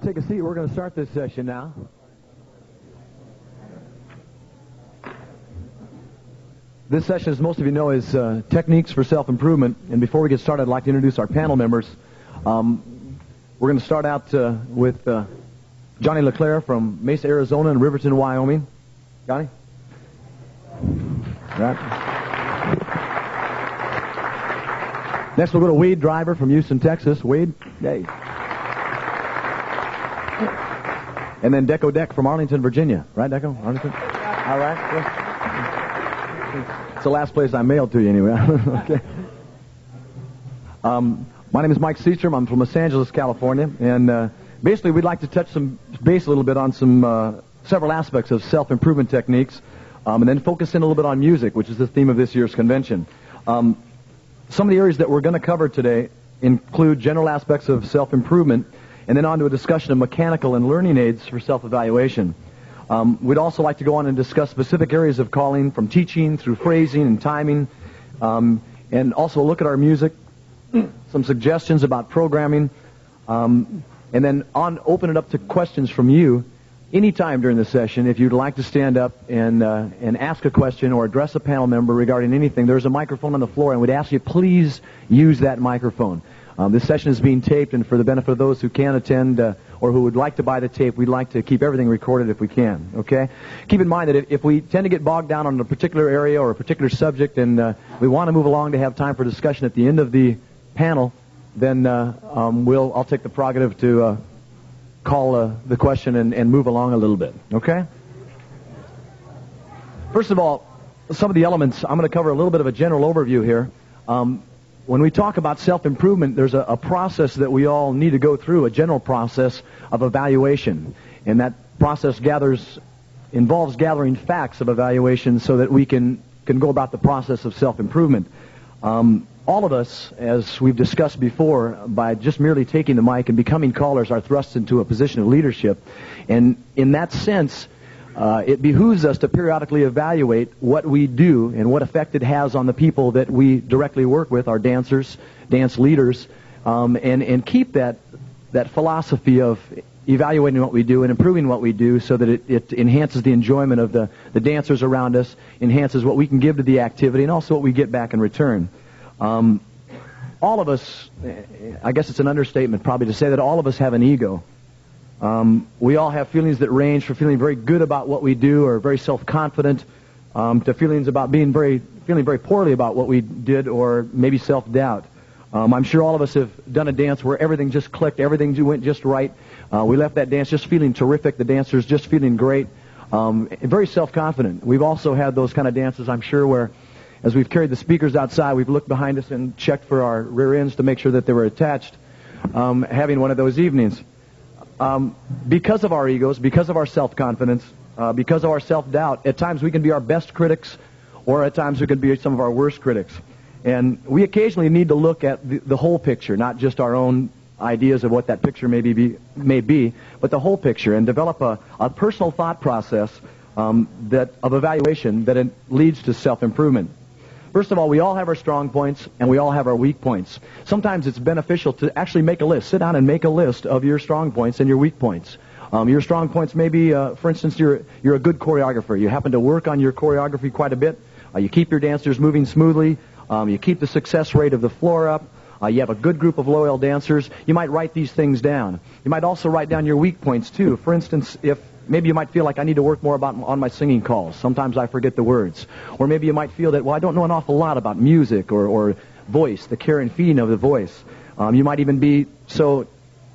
Take a seat. We're going to start this session now. This session, as most of you know, is Techniques for Self-Improvement. And before we get started, I'd like to introduce our panel members. We're going to start out with Johnny LeClair from Mesa, Arizona and Riverton, Wyoming. Johnny? Right. Next, we'll go to Wade Driver from Houston, Texas. Wade? Yay. And then Decko from Arlington, Virginia. Right, Decko? Arlington? All right. It's the last place I mailed to you, anyway. Okay. My name is Mike Seastrom. I'm from Los Angeles, California. And basically, we'd like to touch some base a little bit on some several aspects of self-improvement techniques, and then focus in a little bit on music, which is the theme of this year's convention. Some of the areas that we're going to cover today include general aspects of self-improvement, and then on to a discussion of mechanical and learning aids for self-evaluation. We'd also like to go on and discuss specific areas of calling, from teaching through phrasing and timing, and also look at our music, some suggestions about programming, and then open it up to questions from you anytime during the session. If you'd like to stand up and ask a question or address a panel member regarding anything, there's a microphone on the floor, and we'd ask you please use that microphone. This session is being taped, and for the benefit of those who can attend or who would like to buy the tape, we'd like to keep everything recorded if we can, okay? Keep in mind that if we tend to get bogged down on a particular area or a particular subject and we want to move along to have time for discussion at the end of the panel, then I'll take the prerogative to call the question and move along a little bit, okay? First of all, some of the elements, I'm going to cover a little bit of a general overview here. When we talk about self-improvement, there's a process that we all need to go through, a general process of evaluation. And that process involves gathering facts of evaluation so that we can go about the process of self-improvement. All of us, as we've discussed before, by just merely taking the mic and becoming callers, are thrust into a position of leadership. And in that sense, it behooves us to periodically evaluate what we do and what effect it has on the people that we directly work with, our dancers, dance leaders, and keep that philosophy of evaluating what we do and improving what we do so that it enhances the enjoyment of the dancers around us, enhances what we can give to the activity, and also what we get back in return. All of us, I guess it's an understatement probably to say that all of us have an ego. We all have feelings that range from feeling very good about what we do or very self-confident to feelings about feeling very poorly about what we did or maybe self-doubt. I'm sure all of us have done a dance where everything just clicked, everything went just right. We left that dance just feeling terrific, the dancers just feeling great, very self-confident. We've also had those kind of dances, I'm sure, where as we've carried the speakers outside, we've looked behind us and checked for our rear ends to make sure that they were attached, having one of those evenings. Because of our egos, because of our self-confidence, because of our self-doubt, at times we can be our best critics, or at times we can be some of our worst critics. And we occasionally need to look at the whole picture, not just our own ideas of what that picture may be, but the whole picture, and develop a personal thought process of evaluation that leads to self-improvement. First of all, we all have our strong points, and we all have our weak points. Sometimes it's beneficial to actually make a list. Sit down and make a list of your strong points and your weak points. Your strong points may be, for instance, you're a good choreographer. You happen to work on your choreography quite a bit. You keep your dancers moving smoothly. You keep the success rate of the floor up. You have a good group of loyal dancers. You might write these things down. You might also write down your weak points, too. For instance, maybe you might feel like I need to work more on my singing calls. Sometimes I forget the words. Or maybe you might feel that, well, I don't know an awful lot about music or voice, the care and feeding of the voice. You might even be so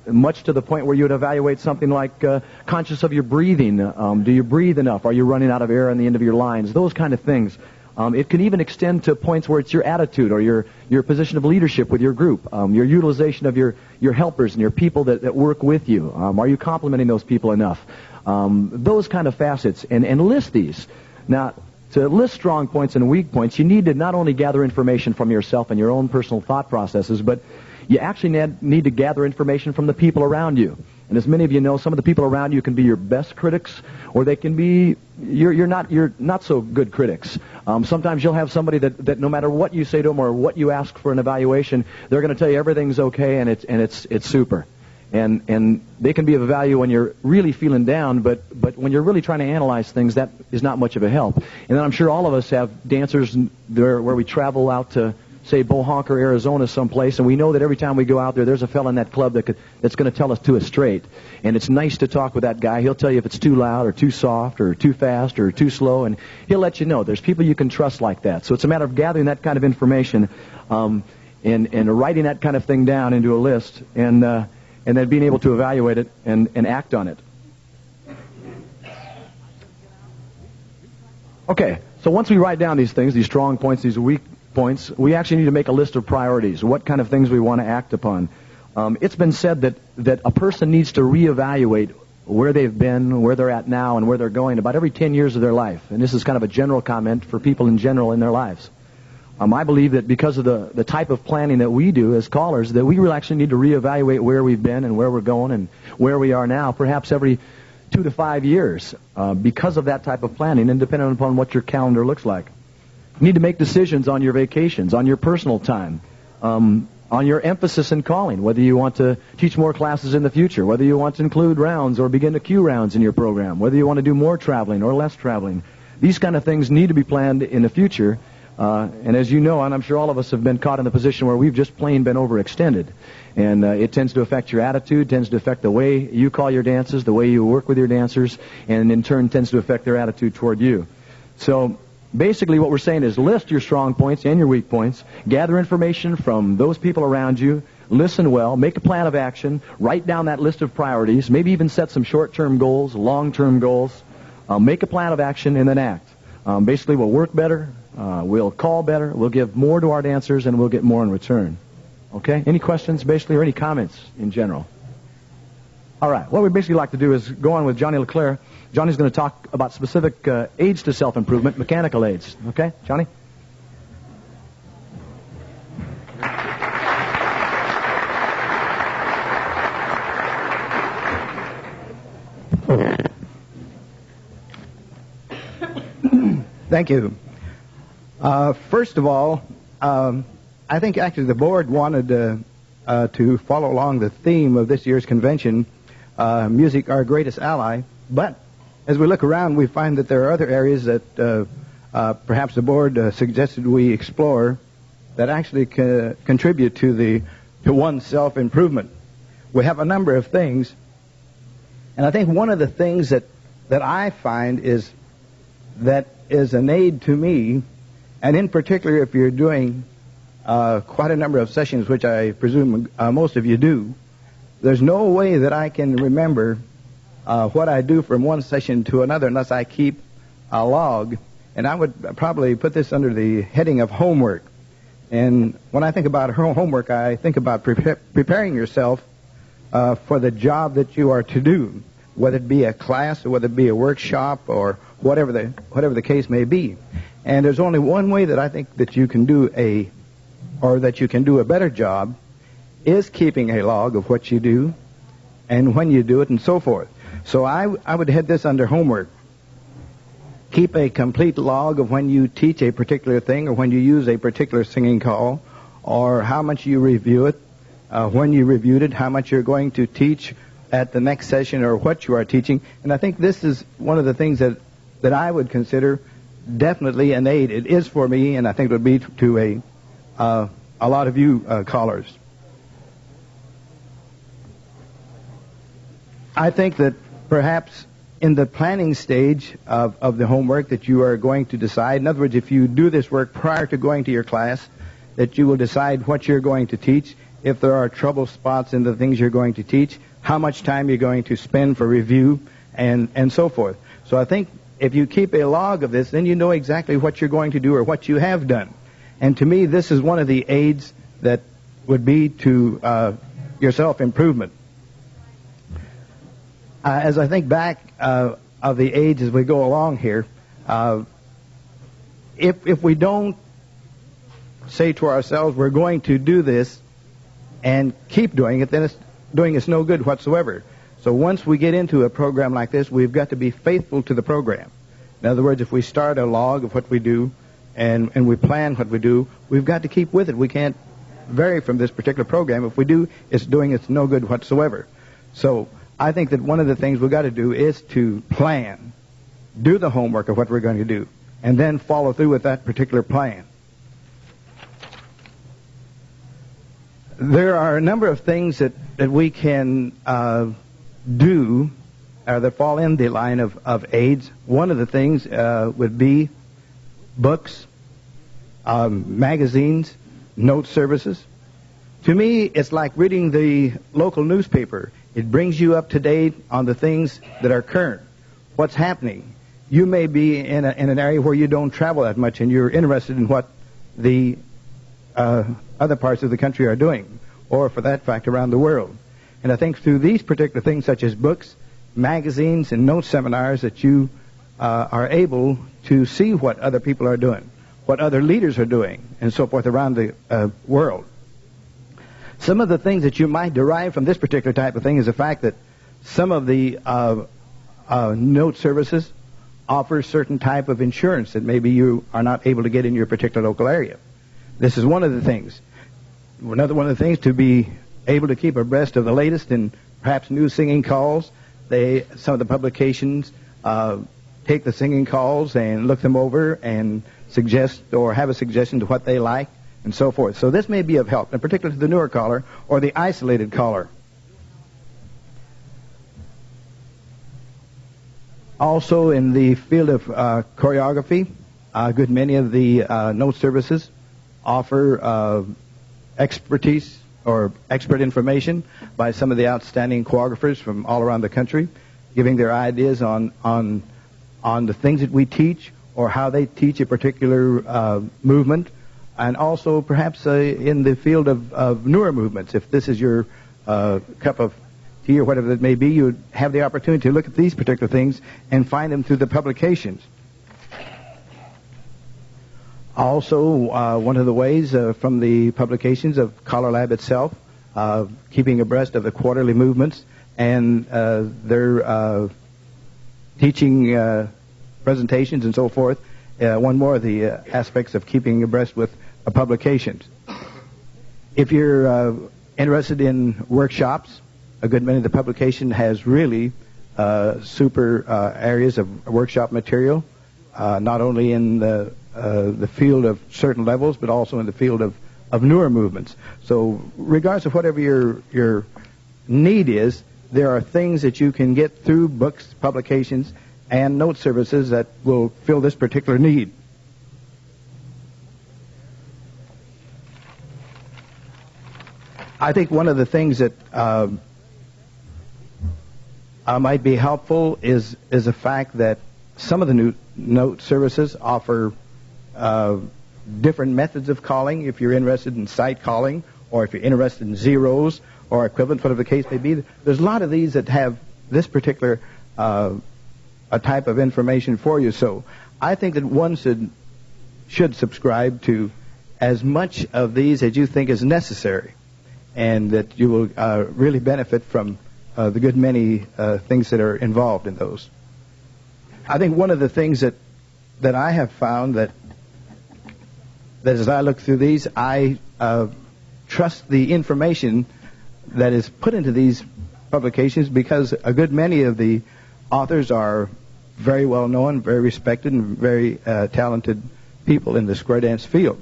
much to the point where you would evaluate something like conscious of your breathing. Do you breathe enough? Are you running out of air on the end of your lines? Those kind of things. It can even extend to points where it's your attitude or your position of leadership with your group, your utilization of your helpers and your people that work with you. Are you complimenting those people enough? Those kind of facets, and list these. Now, to list strong points and weak points, you need to not only gather information from yourself and your own personal thought processes, but you actually need to gather information from the people around you. And as many of you know, some of the people around you can be your best critics, or they can be you're not so good critics. Sometimes you'll have somebody that no matter what you say to them or what you ask for an evaluation, they're going to tell you everything's okay and it's super. And they can be of value when you're really feeling down, but when you're really trying to analyze things, that is not much of a help. And then I'm sure all of us have dancers where we travel out to, say, Bohonk or Arizona someplace, and we know that every time we go out there, there's a fella in that club that's going to tell us to a straight. And it's nice to talk with that guy. He'll tell you if it's too loud or too soft or too fast or too slow, and he'll let you know. There's people you can trust like that. So it's a matter of gathering that kind of information and writing that kind of thing down into a list and then being able to evaluate it and act on it. Okay, so once we write down these things, these strong points, these weak points, we actually need to make a list of priorities, what kind of things we want to act upon. It's been said that a person needs to reevaluate where they've been, where they're at now, and where they're going about every 10 years of their life. And this is kind of a general comment for people in general in their lives. I believe that because of the type of planning that we do as callers, that we really actually need to reevaluate where we've been and where we're going and where we are now, perhaps every 2 to 5 years, because of that type of planning and depending upon what your calendar looks like. You need to make decisions on your vacations, on your personal time, on your emphasis in calling, whether you want to teach more classes in the future, whether you want to include rounds or begin to queue rounds in your program, whether you want to do more traveling or less traveling. These kind of things need to be planned in the future. And as you know, and I'm sure all of us have been caught in the position where we've just plain been overextended. And it tends to affect your attitude, tends to affect the way you call your dances, the way you work with your dancers, and in turn tends to affect their attitude toward you. So basically what we're saying is list your strong points and your weak points, gather information from those people around you, listen well, make a plan of action, write down that list of priorities, maybe even set some short-term goals, long-term goals, make a plan of action, and then act. Basically we'll work better, we'll call better, we'll give more to our dancers, and we'll get more in return. Okay? Any questions, basically, or any comments in general? All right. What we basically like to do is go on with Johnny LeClair. Johnny's going to talk about specific aids to self-improvement, mechanical aids. Okay? Johnny? Thank you. First of all, I think actually the board wanted to follow along the theme of this year's convention, music, our greatest ally. But as we look around, we find that there are other areas that perhaps the board suggested we explore that actually contribute to one's self-improvement. We have a number of things, and I think one of the things that I find is an aid to me, and in particular if you're doing quite a number of sessions, which I presume most of you do, there's no way that I can remember what I do from one session to another unless I keep a log. And I would probably put this under the heading of homework. And when I think about homework, I think about preparing yourself for the job that you are to do, whether it be a class or whether it be a workshop or whatever the case may be. And there's only one way that I think that you can do a better job, is keeping a log of what you do and when you do it and so forth. So I would head this under homework. Keep a complete log of when you teach a particular thing or when you use a particular singing call, or how much you review it, when you reviewed it, how much you're going to teach at the next session or what you are teaching. And I think this is one of the things that I would consider definitely an aid. It is for me, and I think it would be to a lot of you callers. I think that perhaps in the planning stage of the homework that you are going to decide, in other words, if you do this work prior to going to your class, that you will decide what you're going to teach, if there are trouble spots in the things you're going to teach, how much time you're going to spend for review, and so forth. So I think if you keep a log of this, then you know exactly what you're going to do or what you have done. And to me, this is one of the aids that would be to your self-improvement. As I think back of the aids as we go along here, if we don't say to ourselves, we're going to do this and keep doing it, then it's doing us no good whatsoever. So once we get into a program like this, we've got to be faithful to the program. In other words, if we start a log of what we do and we plan what we do, we've got to keep with it. We can't vary from this particular program. If we do, it's doing us no good whatsoever. So I think that one of the things we've got to do is to plan, do the homework of what we're going to do, and then follow through with that particular plan. There are a number of things that we can do that fall in the line of aids. One of the things would be books, magazines, note services. To me, it's like reading the local newspaper. It brings you up to date on the things that are current, what's happening. You may be in an area where you don't travel that much and you're interested in what the other parts of the country are doing, or for that fact, around the world. And I think through these particular things, such as books, magazines, and note seminars, that you are able to see what other people are doing, what other leaders are doing, and so forth around the world. Some of the things that you might derive from this particular type of thing is the fact that some of the note services offer certain type of insurance that maybe you are not able to get in your particular local area. This is one of the things. Another one of the things, to be able to keep abreast of the latest and perhaps new singing calls. Some of the publications take the singing calls and look them over and suggest or have a suggestion to what they like and so forth. So this may be of help, in particular to the newer caller or the isolated caller. Also in the field of choreography, a good many of the note services offer expertise or expert information by some of the outstanding choreographers from all around the country, giving their ideas on the things that we teach or how they teach a particular movement, and also perhaps in the field of newer movements. If this is your cup of tea or whatever that may be, you would have the opportunity to look at these particular things and find them through the publications. Also, one of the ways from the publications of CALLERLAB itself, keeping abreast of the quarterly movements and their teaching presentations and so forth. One more of the aspects of keeping abreast with publications. If you're interested in workshops, a good many of the publication has really super areas of workshop material, not only in the field of certain levels, but also in the field of newer movements. So regardless of whatever your need is, there are things that you can get through books, publications, and note services that will fill this particular need. I think one of the things that might be helpful is the fact that some of the new note services offer different methods of calling. If you're interested in sight calling, or if you're interested in zeros or equivalent, whatever the case may be, there's a lot of these that have this particular a type of information for you. So I think that one should subscribe to as much of these as you think is necessary, and that you will really benefit from the good many things that are involved in those. I think one of the things that I have found that as I look through these, I trust the information that is put into these publications, because a good many of the authors are very well known, very respected, and very talented people in the square dance field.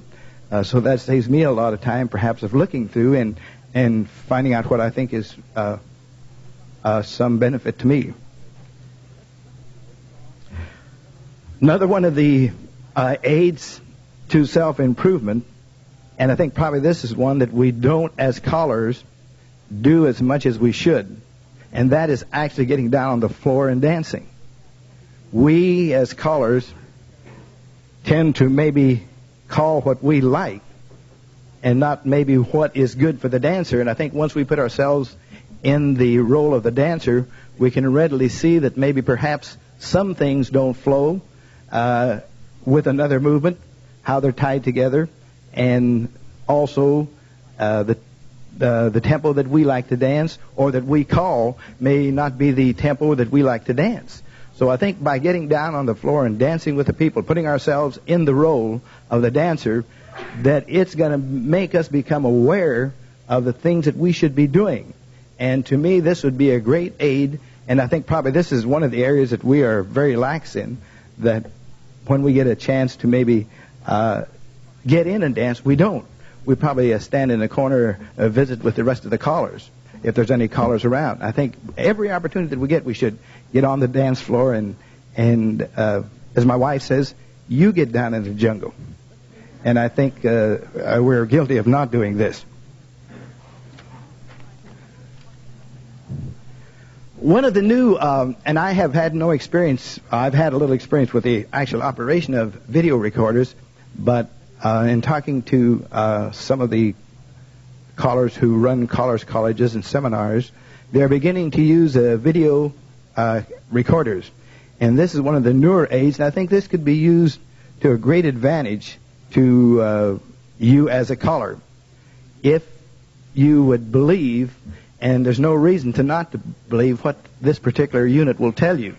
So that saves me a lot of time, perhaps, of looking through and finding out what I think is some benefit to me. Another one of the aids to self-improvement, and I think probably this is one that we don't, as callers, do as much as we should, and that is actually getting down on the floor and dancing. We, as callers, tend to maybe call what we like and not maybe what is good for the dancer. And I think once we put ourselves in the role of the dancer, we can readily see that maybe perhaps some things don't flow with another movement, how they're tied together, and also the tempo that we like to dance or that we call may not be the tempo that we like to dance. So I think by getting down on the floor and dancing with the people, putting ourselves in the role of the dancer, that it's going to make us become aware of the things that we should be doing. And to me, this would be a great aid, and I think probably this is one of the areas that we are very lax in, that when we get a chance to maybe get in and dance, we don't. We probably stand in the corner, visit with the rest of the callers, if there's any callers around. I think every opportunity that we get, we should get on the dance floor and as my wife says, you get down in the jungle. And I think we're guilty of not doing this. One of the new, and I have had no experience, I've had a little experience with the actual operation of video recorders, but in talking to some of the callers who run callers' colleges and seminars, they're beginning to use video recorders. And this is one of the newer aids, and I think this could be used to a great advantage to you as a caller. If you would believe, and there's no reason to not to believe what this particular unit will tell you.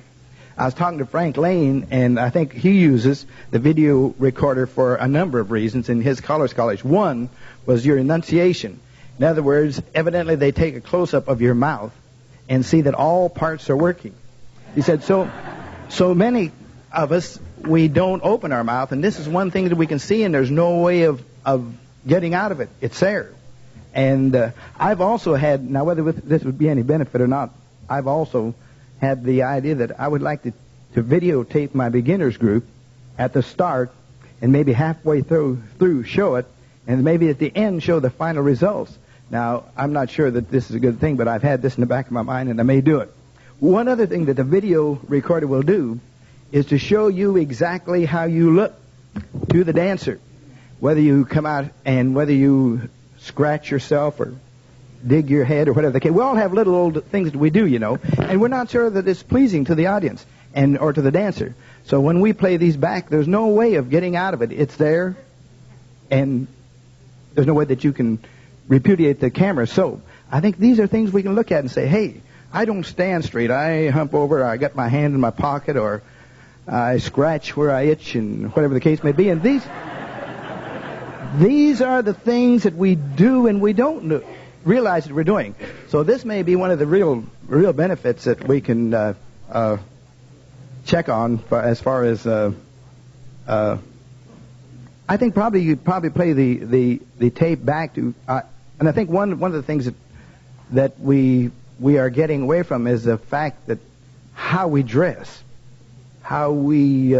I was talking to Frank Lane, and I think he uses the video recorder for a number of reasons in his callers' college. One was your enunciation. In other words, evidently they take a close-up of your mouth and see that all parts are working. He said, so many of us, we don't open our mouth, and this is one thing that we can see, and there's no way of getting out of it. It's there. And I've also had, now whether this would be any benefit or not, I've also had the idea that I would like to videotape my beginners group at the start, and maybe halfway through show it, and maybe at the end show the final results. Now, I'm not sure that this is a good thing, but I've had this in the back of my mind, and I may do it. One other thing that the video recorder will do is to show you exactly how you look to the dancer. Whether you come out and whether you scratch yourself or dig your head or whatever the case. We all have little old things that we do, you know, and we're not sure that it's pleasing to the audience or to the dancer. So when we play these back, there's no way of getting out of it. It's there, and there's no way that you can repudiate the camera. So I think these are things we can look at and say, hey, I don't stand straight. I hump over, I got my hand in my pocket, or I scratch where I itch, and whatever the case may be. And these are the things that we do and we don't realize that we're doing. So this may be one of the real benefits that we can check on as far as I think probably you'd probably play the tape back to and I think one of the things that we are getting away from is the fact that how we dress, how we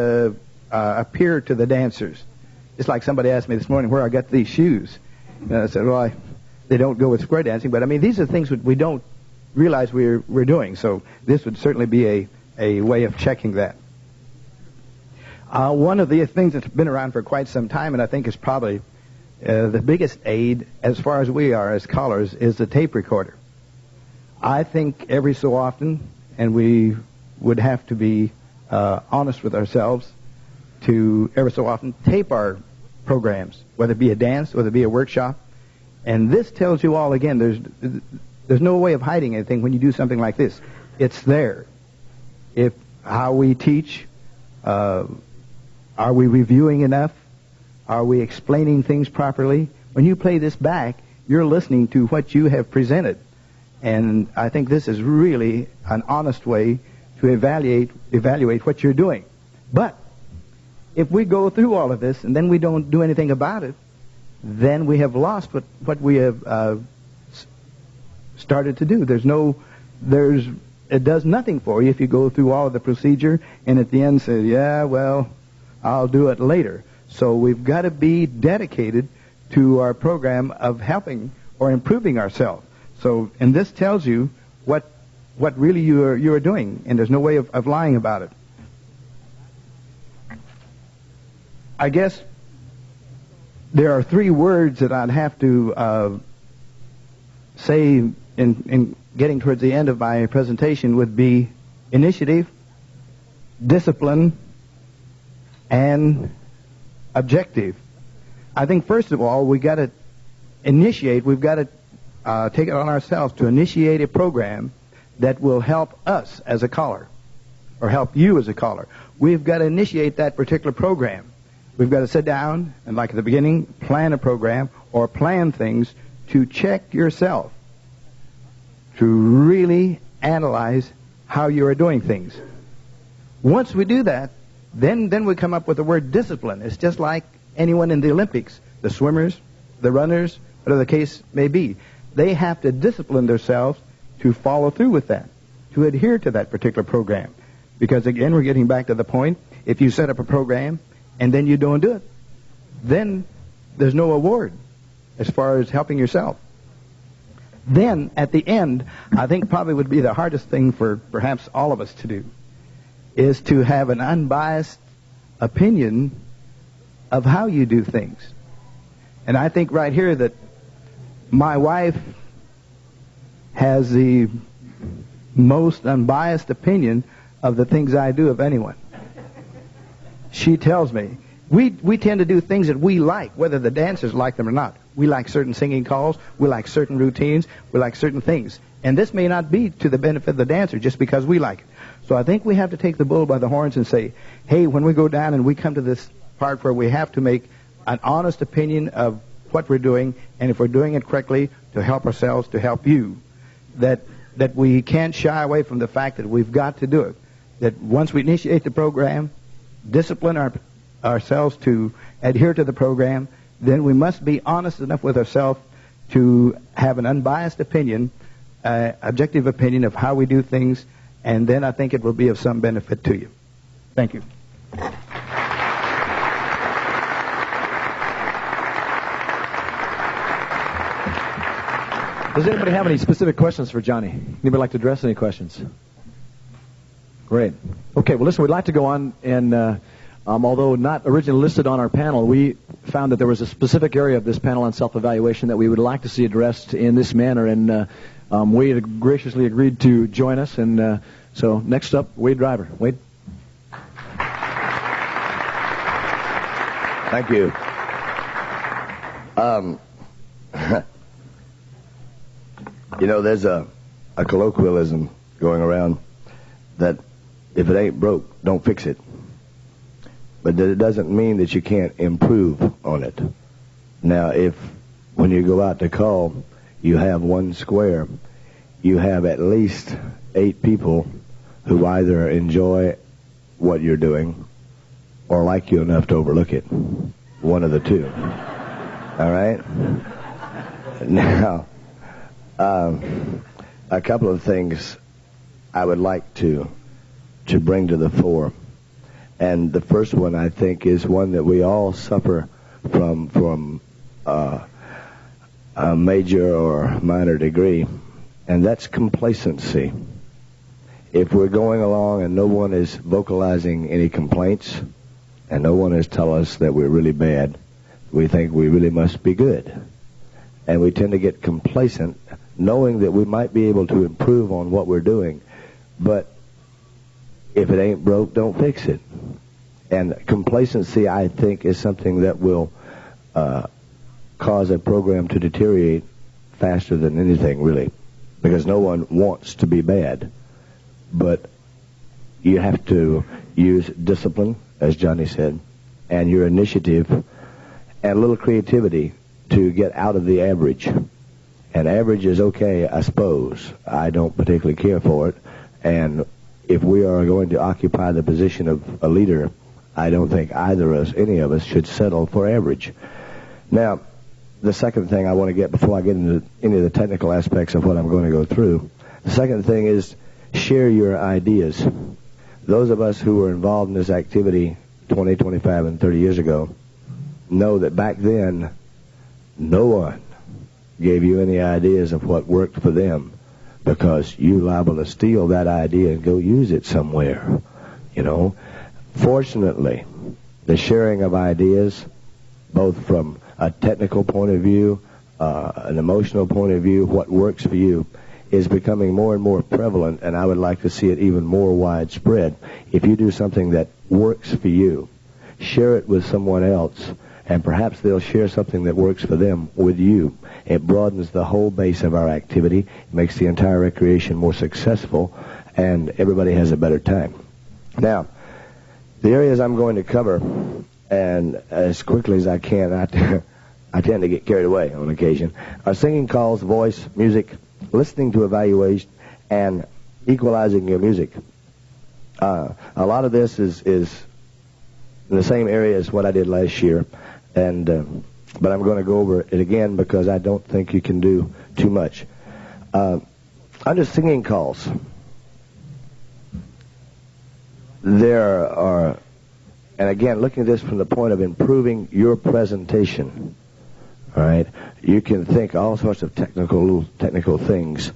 appear to the dancers. It's like somebody asked me this morning where I got these shoes. And I said, well, they don't go with square dancing, but I mean, these are things that we don't realize we're doing. So this would certainly be a way of checking that. One of the things that's been around for quite some time, and I think is probably the biggest aid as far as we are as callers, is the tape recorder. I think every so often, and we would have to be honest with ourselves, to every so often tape our programs, whether it be a dance, whether it be a workshop. And this tells you all, again, there's no way of hiding anything when you do something like this. It's there. If how we teach, are we reviewing enough? Are we explaining things properly? When you play this back, you're listening to what you have presented. And I think this is really an honest way to evaluate what you're doing. But if we go through all of this and then we don't do anything about it, then we have lost what we have started to do. It does nothing for you if you go through all of the procedure and at the end say, yeah, well, I'll do it later. So we've got to be dedicated to our program of helping or improving ourselves. So, and this tells you what really you are doing, and there's no way of lying about it. I guess there are three words that I'd have to say in getting towards the end of my presentation would be initiative, discipline, and objective. I think first of all, we've got to initiate, we've got to take it on ourselves to initiate a program that will help us as a caller, or help you as a caller. We've got to initiate that particular program. We've got to sit down and, like at the beginning, plan a program or plan things to check yourself. to really analyze how you are doing things. Once we do that, then we come up with the word discipline. It's just like anyone in the Olympics, the swimmers, the runners, whatever the case may be. They have to discipline themselves to follow through with that, to adhere to that particular program. Because again, we're getting back to the point, if you set up a program and then you don't do it, then there's no award as far as helping yourself. Then, at the end, I think probably would be the hardest thing for perhaps all of us to do, is to have an unbiased opinion of how you do things. And I think right here that my wife has the most unbiased opinion of the things I do of anyone. She tells me, we tend to do things that we like, whether the dancers like them or not. We like certain singing calls, we like certain routines, we like certain things. And this may not be to the benefit of the dancer just because we like it. So I think we have to take the bull by the horns and say, hey, when we go down and we come to this part where we have to make an honest opinion of what we're doing, and if we're doing it correctly, to help ourselves, to help you, that we can't shy away from the fact that we've got to do it. That once we initiate the program, discipline ourselves to adhere to the program, then we must be honest enough with ourselves to have an unbiased opinion, objective opinion of how we do things, and then I think it will be of some benefit to you. Thank you. Does anybody have any specific questions for Johnny? Anybody like to address any questions? Great. Okay, well, listen, we'd like to go on, and although not originally listed on our panel, we found that there was a specific area of this panel on self-evaluation that we would like to see addressed in this manner, and Wade graciously agreed to join us, and so next up, Wade Driver. Wade? Thank you. You know, there's a colloquialism going around that if it ain't broke, don't fix it. But it doesn't mean that you can't improve on it. Now, if when you go out to call, you have one square, you have at least 8 people who either enjoy what you're doing or like you enough to overlook it. One of the two. All right? Now, a couple of things I would like to bring to the fore. And the first one, I think, is one that we all suffer from a major or minor degree, and that's complacency. If we're going along and no one is vocalizing any complaints, and no one is telling us that we're really bad, we think we really must be good. And we tend to get complacent, knowing that we might be able to improve on what we're doing, but if it ain't broke, don't fix it. And complacency, I think, is something that will cause a program to deteriorate faster than anything, really, because no one wants to be bad. But you have to use discipline, as Johnny said, and your initiative and a little creativity to get out of the average. And average is okay, I suppose. I don't particularly care for it. And if we are going to occupy the position of a leader, I don't think either of us, any of us, should settle for average. Now, the second thing I want to get before I get into any of the technical aspects of what I'm going to go through, the second thing is share your ideas. Those of us who were involved in this activity 20, 25, and 30 years ago know that back then, no one gave you any ideas of what worked for them, because you're liable to steal that idea and go use it somewhere, you know. Fortunately, the sharing of ideas, both from a technical point of view, an emotional point of view, what works for you, is becoming more and more prevalent, and I would like to see it even more widespread. If you do something that works for you, share it with someone else, and perhaps they'll share something that works for them with you. It broadens the whole base of our activity, makes the entire recreation more successful, and everybody has a better time. Now, the areas I'm going to cover, and as quickly as I can, I tend to get carried away on occasion, are singing calls, voice, music, listening to evaluation and equalizing your music. A lot of this is in the same area as what I did last year, and but I'm going to go over it again because I don't think you can do too much. Under singing calls, there are, and again, looking at this from the point of improving your presentation, all right, you can think all sorts of technical things,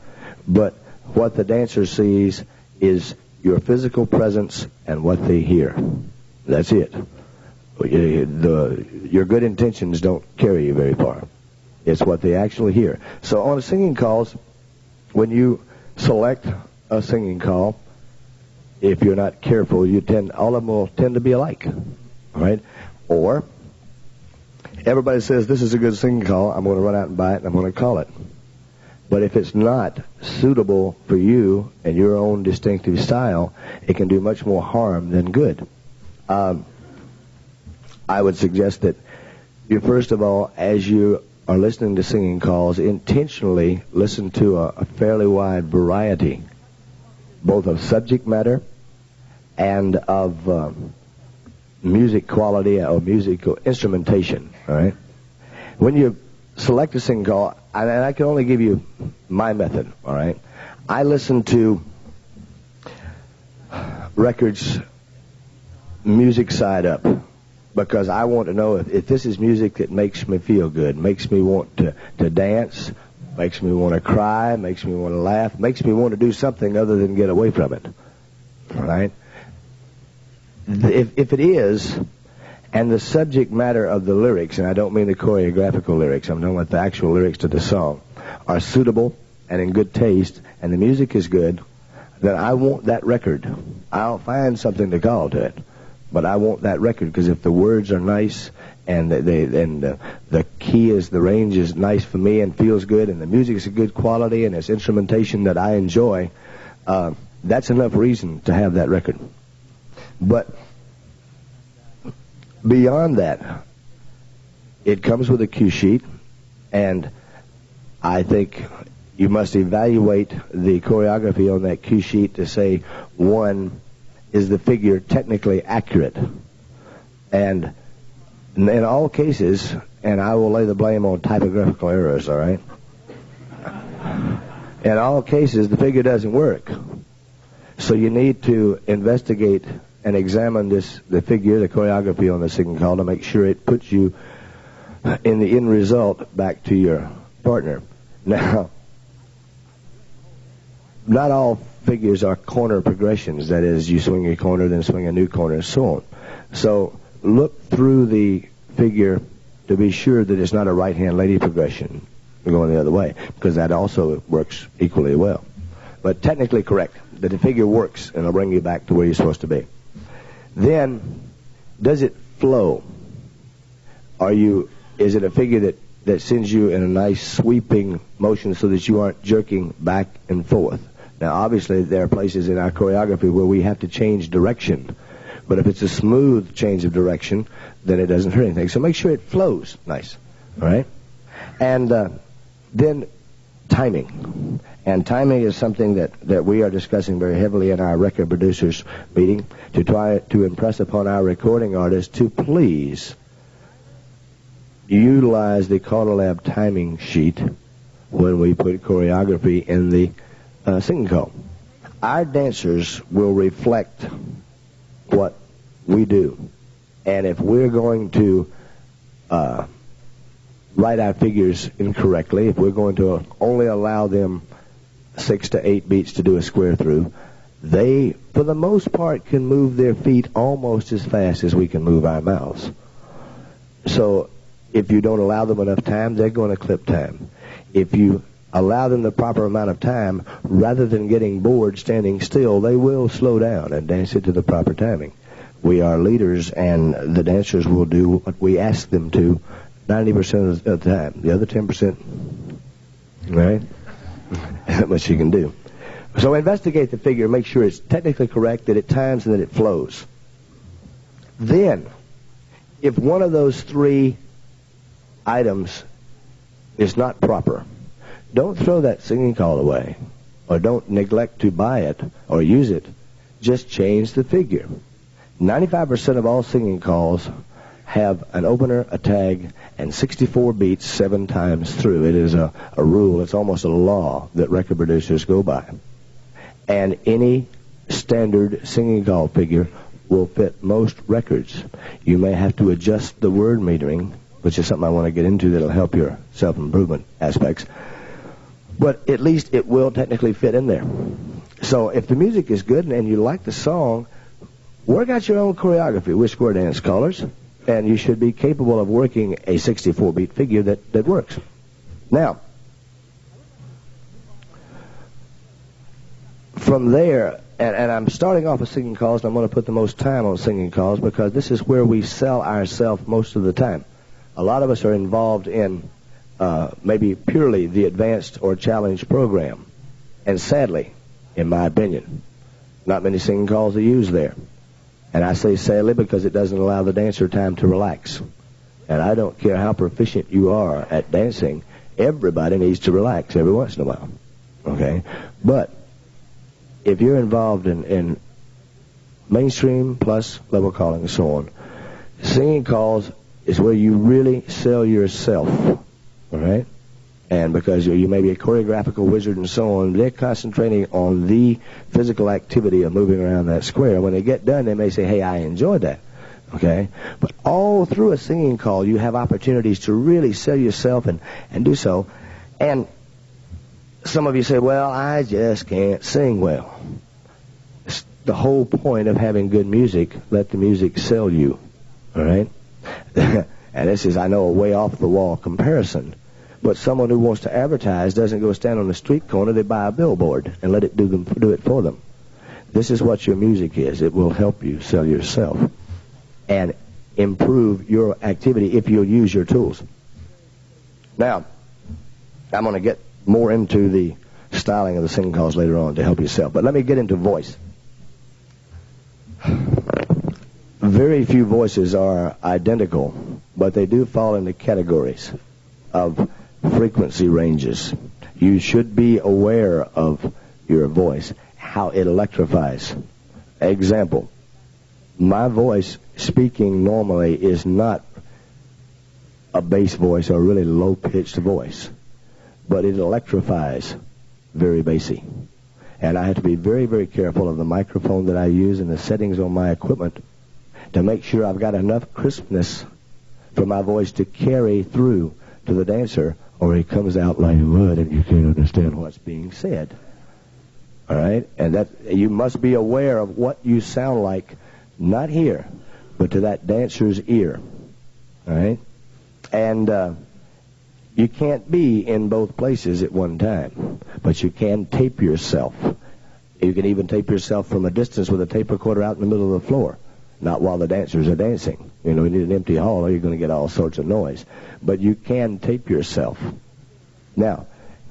but what the dancer sees is your physical presence and what they hear. That's it. Your good intentions don't carry you very far. It's what they actually hear. So on singing calls, when you select a singing call, if you're not careful, all of them will tend to be alike, all right? Or everybody says, this is a good singing call, I'm going to run out and buy it, and I'm going to call it. But if it's not suitable for you and your own distinctive style, it can do much more harm than good. I would suggest that you, first of all, as you are listening to singing calls, intentionally listen to a fairly wide variety, both of subject matter and of music quality or musical instrumentation, all right? When you select a singing call, and I can only give you my method, all right? I listen to records music side up because I want to know if this is music that makes me feel good, makes me want to dance, makes me want to cry, makes me want to laugh, makes me want to do something other than get away from it, all right? If it is, and the subject matter of the lyrics, and I don't mean the choreographical lyrics, I'm talking about the actual lyrics to the song, are suitable and in good taste, and the music is good, then I want that record. I'll find something to call to it, but I want that record, because if the words are nice and the key is, the range is nice for me and feels good, and the music is a good quality and it's instrumentation that I enjoy, that's enough reason to have that record. But beyond that, it comes with a cue sheet, and I think you must evaluate the choreography on that cue sheet to say, one, is the figure technically accurate? And in all cases, and I will lay the blame on typographical errors, all right? In all cases, the figure doesn't work. So you need to investigate and examine the figure, the choreography on the singing call to make sure it puts you in the end result back to your partner. Now, not all figures are corner progressions. That is, you swing a corner, then swing a new corner, and so on. So look through the figure to be sure that it's not a right-hand lady progression going the other way, because that also works equally well. But technically correct, that the figure works and it'll bring you back to where you're supposed to be. Then, does it flow? Is it a figure that sends you in a nice sweeping motion so that you aren't jerking back and forth? Now, obviously, there are places in our choreography where we have to change direction. But if it's a smooth change of direction, then it doesn't hurt anything. So make sure it flows nice, all right? And then timing. And timing is something that we are discussing very heavily in our record producers meeting to try to impress upon our recording artists to please utilize the CALLERLAB timing sheet when we put choreography in the singing call. Our dancers will reflect what we do. And if we're going to write our figures incorrectly, if we're going to only allow them 6 to 8 beats to do a square through, they, for the most part, can move their feet almost as fast as we can move our mouths. So if you don't allow them enough time, they're going to clip time. If you allow them the proper amount of time, rather than getting bored standing still, they will slow down and dance it to the proper timing. We are leaders, and the dancers will do what we ask them to 90% of the time. The other 10%, right? Not much you can do. So investigate the figure, make sure it's technically correct, that it times and that it flows. Then, if one of those 3 items is not proper, don't throw that singing call away, or don't neglect to buy it or use it. Just change the figure. 95% of all singing calls have an opener, a tag, and 64 beats 7 times through. It is a rule. It's almost a law that record producers go by. And any standard singing call figure will fit most records. You may have to adjust the word metering, which is something I want to get into that'll help your self-improvement aspects. But at least it will technically fit in there. So if the music is good and you like the song, work out your own choreography with square dance callers, and you should be capable of working a 64-beat figure that works. Now, from there, and I'm starting off with singing calls, and I'm going to put the most time on singing calls because this is where we sell ourselves most of the time. A lot of us are involved in maybe purely the advanced or challenge program. And sadly, in my opinion, not many singing calls are used there. And I say sadly because it doesn't allow the dancer time to relax. And I don't care how proficient you are at dancing, everybody needs to relax every once in a while. Okay? But if you're involved in mainstream plus level calling and so on, singing calls is where you really sell yourself. All right? And because you may be a choreographical wizard and so on, they're concentrating on the physical activity of moving around that square. When they get done, they may say, hey, I enjoyed that. Okay? But all through a singing call, you have opportunities to really sell yourself and do so. And some of you say, well, I just can't sing well. It's the whole point of having good music. Let the music sell you. All right? And this is, I know, a way off the wall comparison. But someone who wants to advertise doesn't go stand on the street corner. They buy a billboard and let it do it for them. This is what your music is. It will help you sell yourself and improve your activity if you'll use your tools. Now, I'm going to get more into the styling of the singing calls later on to help yourself. But let me get into voice. Very few voices are identical, but they do fall into categories of frequency ranges. You should be aware of your voice, how it electrifies. Example, my voice speaking normally is not a bass voice or a really low-pitched voice, but it electrifies very bassy. And I have to be very, very careful of the microphone that I use and the settings on my equipment to make sure I've got enough crispness for my voice to carry through to the dancer, or it comes out like mud and you can't understand what's being said. All right? And that you must be aware of what you sound like, not here, but to that dancer's ear. All right? And you can't be in both places at one time, but you can tape yourself. You can even tape yourself from a distance with a tape recorder out in the middle of the floor, not while the dancers are dancing. You know, you need an empty hall or you're going to get all sorts of noise. But you can tape yourself. Now,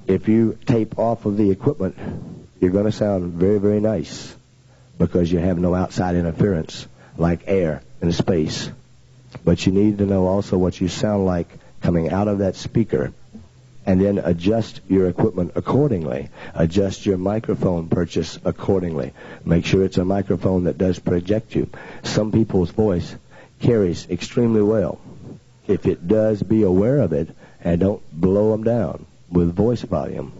if you tape off of the equipment, you're going to sound very, very nice because you have no outside interference like air and space. But you need to know also what you sound like coming out of that speaker, and then adjust your equipment accordingly. Adjust your microphone purchase accordingly. Make sure it's a microphone that does project you. Some people's voice carries extremely well. If it does, be aware of it and don't blow them down with voice volume.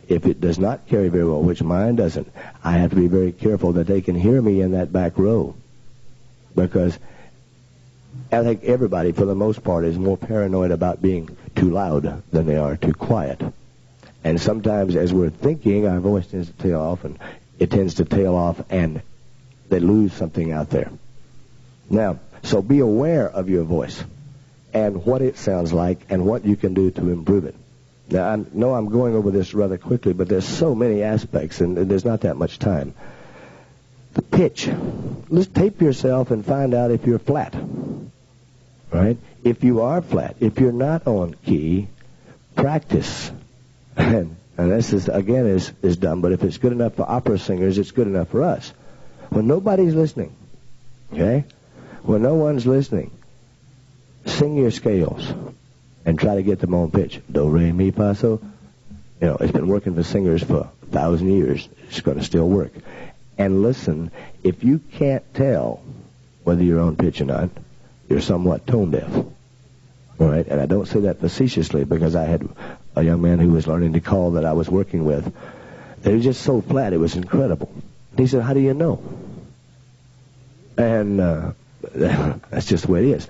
If it does not carry very well, which mine doesn't, I have to be very careful that they can hear me in that back row, because I think everybody, for the most part, is more paranoid about being too loud than they are too quiet. And sometimes as we're thinking, our voice tends to tail off, and it tends to tail off, and they lose something out there. Now, so be aware of your voice and what it sounds like and what you can do to improve it. Now, I know I'm going over this rather quickly, but there's so many aspects, and there's not that much time. The pitch. Let's tape yourself and find out if you're flat. Right? If you are flat, if you're not on key, practice. And this is, again, is dumb, but if it's good enough for opera singers, it's good enough for us. When nobody's listening, okay? When no one's listening, sing your scales and try to get them on pitch. Do, re, mi, fa, so. You know, it's been working for singers for 1,000 years. It's going to still work. And listen, if you can't tell whether you're on pitch or not, you're somewhat tone deaf. All right? And I don't say that facetiously, because I had a young man who was learning to call that I was working with. They were just so flat, it was incredible. He said, how do you know? And that's just the way it is.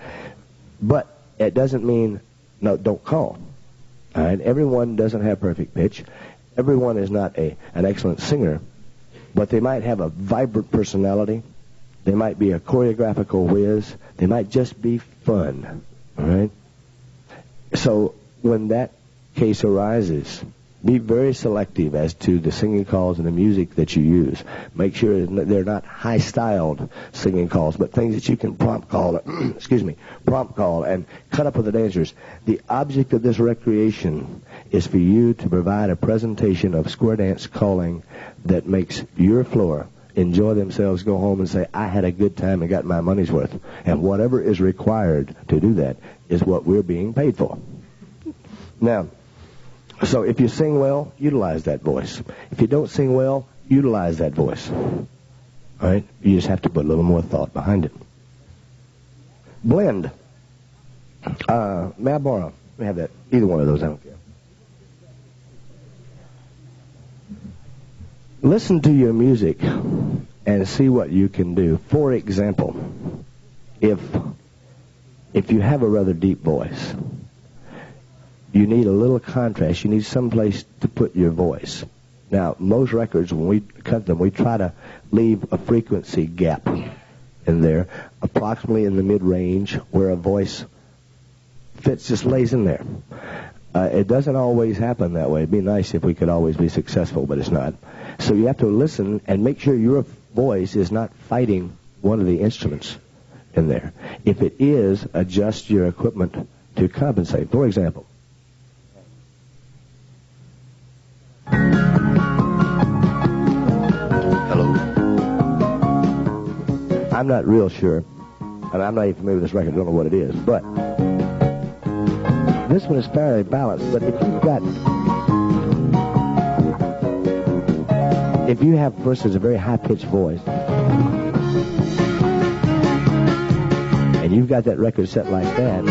But it doesn't mean, no, don't call. All right? Everyone doesn't have perfect pitch. Everyone is not an excellent singer, but they might have a vibrant personality. They might be a choreographical whiz. They might just be fun. All right? So when that case arises, be very selective as to the singing calls and the music that you use. Make sure they're not high-styled singing calls, but things that you can prompt call, prompt call and cut up with the dancers. The object of this recreation is for you to provide a presentation of square dance calling that makes your floor enjoy themselves, go home and say, I had a good time and got my money's worth. And whatever is required to do that is what we're being paid for. Now, so if you sing well, utilize that voice. If you don't sing well, utilize that voice. All right? You just have to put a little more thought behind it. Blend. May I borrow? Let me have that. Either one of those, I don't care. Listen to your music and see what you can do. For example, if you have a rather deep voice, you need a little contrast. You need some place to put your voice. Now, most records, when we cut them, we try to leave a frequency gap in there, approximately in the mid-range, where a voice fits, just lays in there. It doesn't always happen that way. It'd be nice if we could always be successful, but it's not. So you have to listen and make sure your voice is not fighting one of the instruments in there. If it is, adjust your equipment to compensate. For example, hello. I'm not real sure, and I'm not even familiar with this record. I don't know what it is, but this one is fairly balanced. But if you have, for instance, a very high-pitched voice, and you've got that record set like that,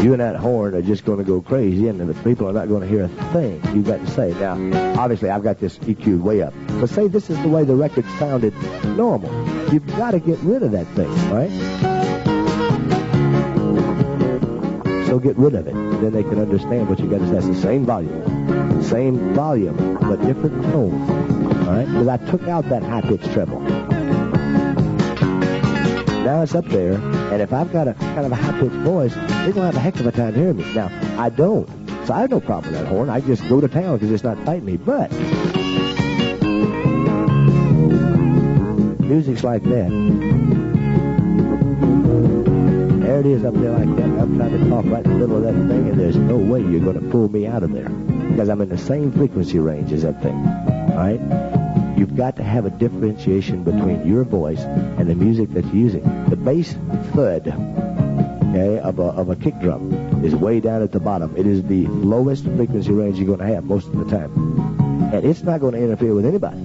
you and that horn are just going to go crazy, and the people are not going to hear a thing you've got to say. Now, obviously, I've got this EQ'd way up. But say this is the way the record sounded normal. You've got to get rid of that thing, right? So get rid of it. Then they can understand what you got to say. That's the same volume, but different tones. All right? Because I took out that high-pitched treble. Now it's up there, and if I've got a kind of a high-pitched voice, they're going to have a heck of a time hearing me. Now, I don't. So I have no problem with that horn. I just go to town because it's not fighting me. But music's like that. There it is up there like that. I'm trying to talk right in the middle of that thing, and there's no way you're going to pull me out of there because I'm in the same frequency range as that thing. All right? You've got to have a differentiation between your voice and the music that you're using. The bass thud, okay, of a kick drum is way down at the bottom. It is the lowest frequency range you're going to have most of the time. And it's not going to interfere with anybody.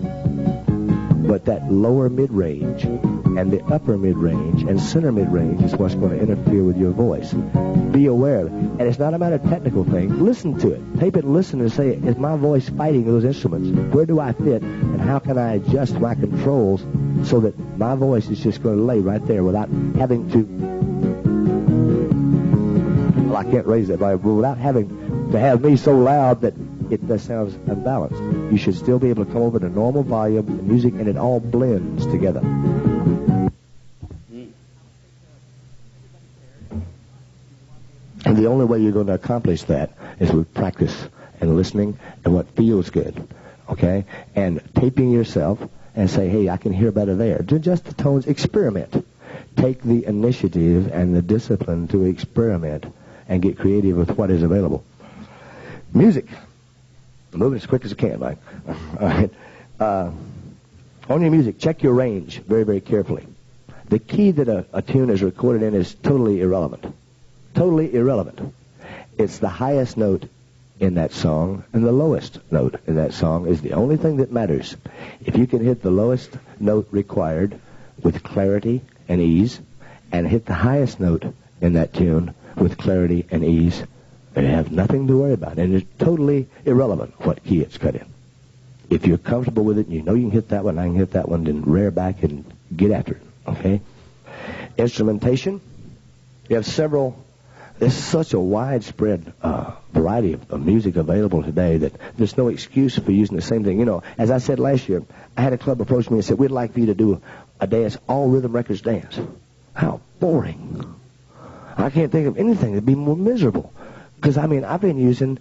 But that lower mid-range and the upper mid-range and center mid-range is what's going to interfere with your voice. Be aware of it. And it's not a matter of technical thing. Listen to it. Tape it and listen and say, is my voice fighting those instruments? Where do I fit? And how can I adjust my controls so that my voice is just going to lay right there without having to... Well, I can't raise it, but without having to have me so loud that it sounds unbalanced. You should still be able to come over to normal volume and music, and it all blends together. And the only way you're going to accomplish that is with practice and listening and what feels good, okay? And taping yourself and say, hey, I can hear better there. Do just the tones. Experiment. Take the initiative and the discipline to experiment and get creative with what is available. Music. Move it as quick as you can, Mike. All right. On your music, check your range very, very carefully. The key that a tune is recorded in is totally irrelevant. Totally irrelevant. It's the highest note in that song, and the lowest note in that song is the only thing that matters. If you can hit the lowest note required with clarity and ease, and hit the highest note in that tune with clarity and ease, you have nothing to worry about. And it's totally irrelevant what key it's cut in. If you're comfortable with it, and you know you can hit that one, I can hit that one, then rear back and get after it, okay? Instrumentation. You have several. There's such a widespread variety of music available today that there's no excuse for using the same thing. You know, as I said last year, I had a club approach me and said, we'd like for you to do a dance, all rhythm records dance. How boring. I can't think of anything that'd be more miserable. Because, I mean, I've been using,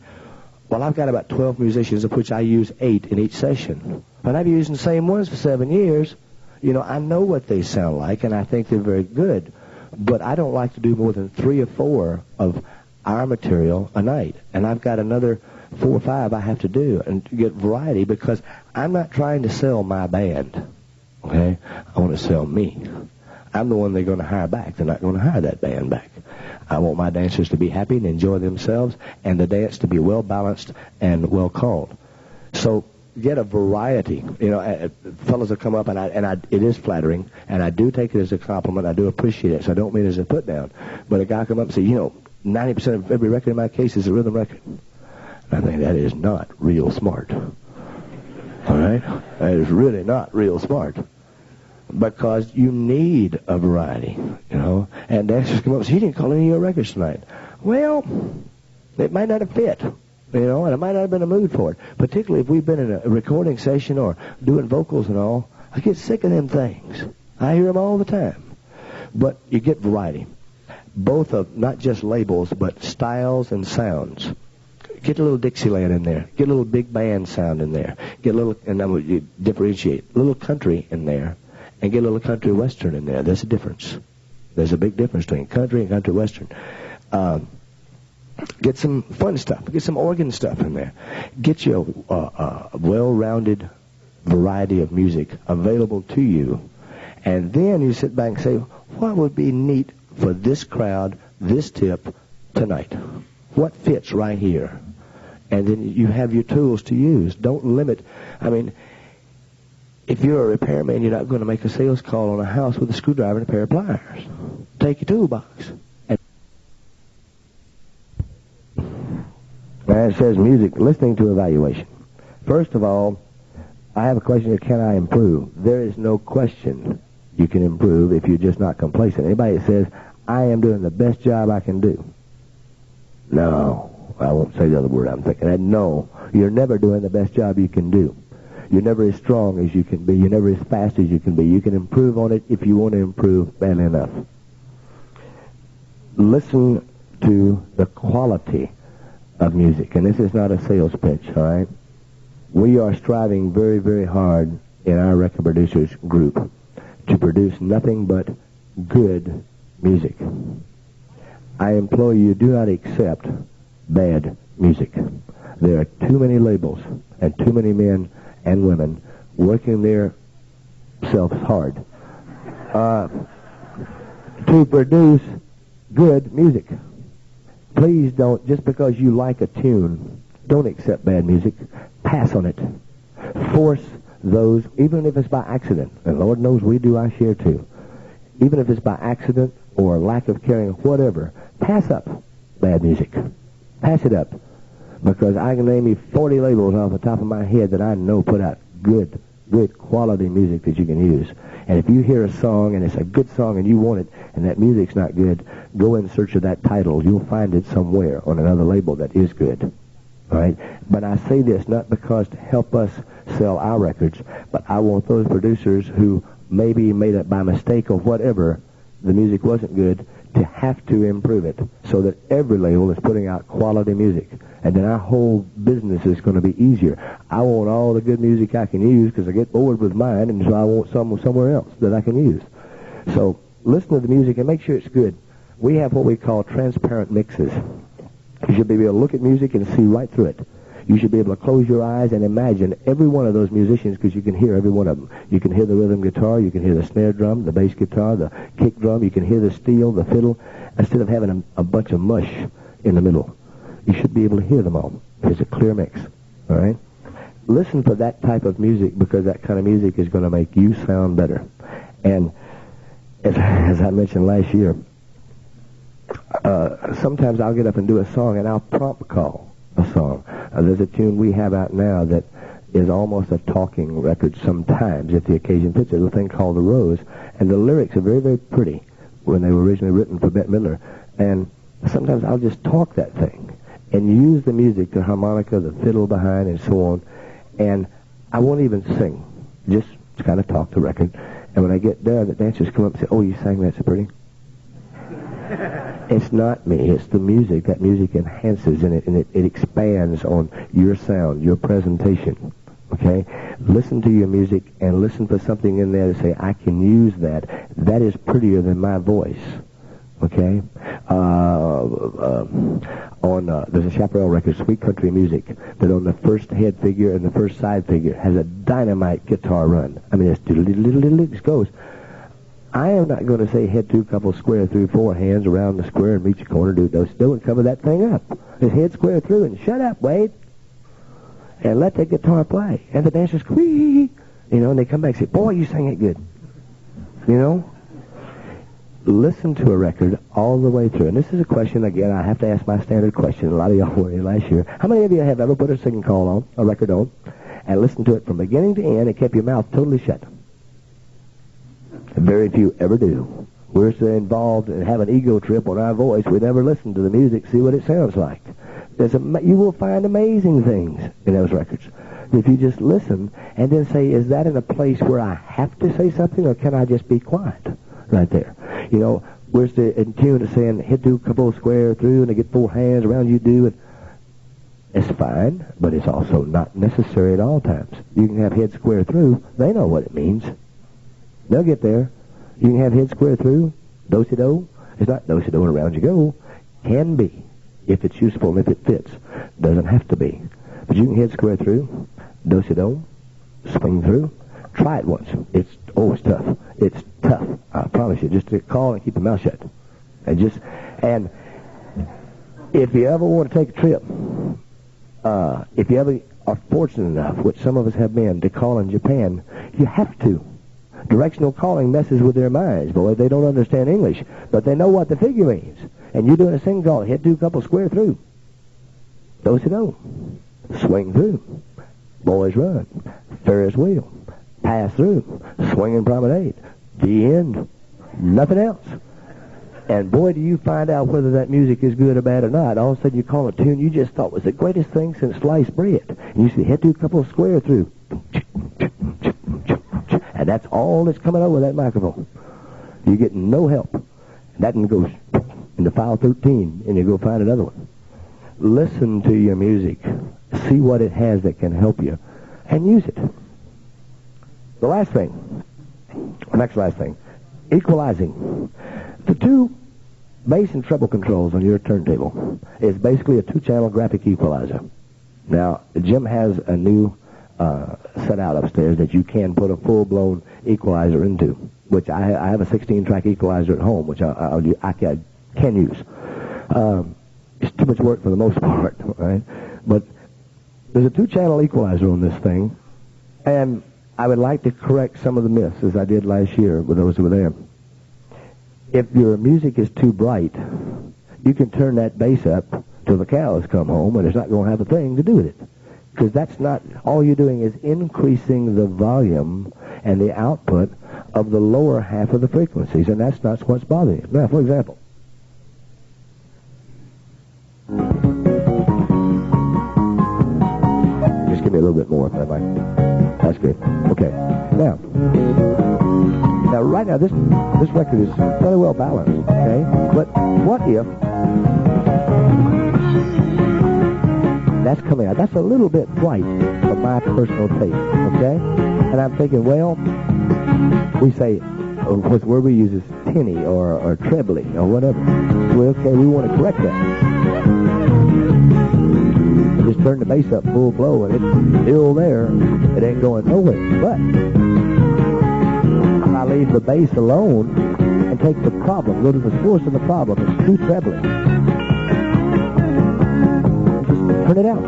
well, I've got about 12 musicians, of which I use 8 in each session. But I've been using the same ones for 7 years. You know, I know what they sound like, and I think they're very good. But I don't like to do more than 3 or 4 of our material a night. And I've got another 4 or 5 I have to do and to get variety, because I'm not trying to sell my band, okay? I want to sell me. I'm the one they're going to hire back. They're not going to hire that band back. I want my dancers to be happy and enjoy themselves, and the dance to be well balanced and well called. So get a variety. You know, fellas will come up, and it is flattering, and I do take it as a compliment. I do appreciate it, so I don't mean it as a put down. But a guy come up and say, you know, 90% of every record in my case is a rhythm record. I think that is not real smart. All right? That is really not real smart. Because you need a variety, you know. And dancers come up and say, you didn't call any of your records tonight. Well, it might not have fit, you know, and I might not have been in the mood for it. Particularly if we've been in a recording session or doing vocals and all. I get sick of them things. I hear them all the time. But you get variety. Both of not just labels, but styles and sounds. Get a little Dixieland in there. Get a little big band sound in there. Get a little, and then you differentiate, a little country in there. And get a little country western in there. There's a difference. There's a big difference between country and country western. Get some fun stuff. Get some organ stuff in there. Get you a well-rounded variety of music available to you. And then you sit back and say, what would be neat for this crowd, this tip, tonight? What fits right here? And then you have your tools to use. Don't limit. I mean, if you're a repairman, you're not going to make a sales call on a house with a screwdriver and a pair of pliers. Take your toolbox. And it says music, listening to evaluation. First of all, I have a question of can I improve? There is no question you can improve if you're just not complacent. Anybody that says, I am doing the best job I can do. No, I won't say the other word I'm thinking. No, you're never doing the best job you can do. You're never as strong as you can be. You're never as fast as you can be. You can improve on it if you want to improve badly enough. Listen to the quality of music. And this is not a sales pitch, all right? We are striving very, very hard in our record producers group to produce nothing but good music. I implore you, do not accept bad music. There are too many labels and too many men and women working their selves hard to produce good music. Please don't, just because you like a tune, don't accept bad music. Pass on it. Force those, even if it's by accident, and Lord knows we do our share too, even if it's by accident or lack of caring, whatever, pass up bad music. Pass it up. Because I can name you 40 labels off the top of my head that I know put out good quality music that you can use. And if you hear a song and it's a good song and you want it and that music's not good, go in search of that title. You'll find it somewhere on another label that is good. All right? But I say this not because to help us sell our records, but I want those producers who maybe made it by mistake or whatever, the music wasn't good, to have to improve it so that every label is putting out quality music. And then our whole business is going to be easier. I want all the good music I can use because I get bored with mine, and so I want some somewhere else that I can use. So listen to the music and make sure it's good. We have what we call transparent mixes. You should be able to look at music and see right through it. You should be able to close your eyes and imagine every one of those musicians because you can hear every one of them. You can hear the rhythm guitar, you can hear the snare drum, the bass guitar, the kick drum, you can hear the steel, the fiddle, instead of having a bunch of mush in the middle. You should be able to hear them all. It's a clear mix, all right? Listen for that type of music, because that kind of music is going to make you sound better. And as I mentioned last year, sometimes I'll get up and do a song, and I'll prompt call a song. There's a tune we have out now that is almost a talking record sometimes, if the occasion fits. There's a thing called The Rose, and the lyrics are very, very pretty when they were originally written for Bette Midler. And sometimes I'll just talk that thing and use the music, the harmonica, the fiddle behind, and so on, and I won't even sing, just kind of talk the record. And when I get there, the dancers come up and say, "Oh, you sang that so pretty." It's not me, it's the music. That music enhances and it expands on your sound, your presentation. Okay? Listen to your music and listen for something in there to say, I can use that. That is prettier than my voice. Okay? There's a Chaparral record, Sweet Country Music, that on the first head figure and the first side figure has a dynamite guitar run. I mean, it just goes. I am not going to say head 2 couple square through 4 hands around the square and reach a corner, do those. Do and cover that thing up. Just head square through and shut up, Wade. And let that guitar play. And the dancers squeak, and they come back and say, "Boy, you sang it good." Listen to a record all the way through. And this is a question, again, I have to ask my standard question. A lot of y'all were here last year. How many of you have ever put a singing call on, a record on, and listened to it from beginning to end and kept your mouth totally shut? Very few ever do. We're so involved and have an ego trip on our voice, we never listen to the music, see what it sounds like. You will find amazing things in those records. If you just listen and then say, is that in a place where I have to say something, or can I just be quiet right there? Where's the in tune to saying, hit 2 couple square through and they get 4 hands around you do it? It's fine, but it's also not necessary at all times. You can have head square through. They know what it means. They'll get there. You can have head square through, do-si-do. It's not do-si-do and around you go. Can be, if it's useful and if it fits. Doesn't have to be. But you can head square through, do-si-do, swing through. Try it once. It's tough. It's tough. I promise you. Just to call and keep your mouth shut. And if you ever want to take a trip, if you ever are fortunate enough, which some of us have been, to call in Japan, you have to. Directional calling messes with their minds, boy. They don't understand English, but they know what the figure means. And you're doing a sing call, hit 2 couple square through. Do-si-do. Swing through. Boys run. Ferris wheel. Pass through. Swinging promenade. The end. Nothing else. And boy, do you find out whether that music is good or bad or not. All of a sudden you call a tune you just thought was the greatest thing since sliced bread. And you see, hit 2 couple square through. And that's all that's coming over that microphone. You get no help. That one goes into file 13, and you go find another one. Listen to your music. See what it has that can help you, and use it. The last thing, next last thing, equalizing. The 2 bass and treble controls on your turntable is basically a 2-channel graphic equalizer. Now, Jim has a new set out upstairs that you can put a full-blown equalizer into, which I have a 16-track equalizer at home, which I can use. It's too much work for the most part, right? But there's a 2-channel equalizer on this thing, and I would like to correct some of the myths, as I did last year with those who were there. If your music is too bright, you can turn that bass up till the cows come home, and it's not going to have a thing to do with it. Because that's not, all you're doing is increasing the volume and the output of the lower half of the frequencies, and that's not what's bothering you. Now, for example, just give me a little bit more if I might. That's good. Okay. Now, right now, this record is fairly well balanced, okay? But what if that's coming out? That's a little bit bright for my personal taste, okay? And I'm thinking, well, we say, where we use is tinny or trebly or whatever. Well, okay, we want to correct that. Just turn the bass up full blow, and it's still there. It ain't going nowhere. But I leave the bass alone and take the problem, go to the source of the problem. It's too trebly. turn it out.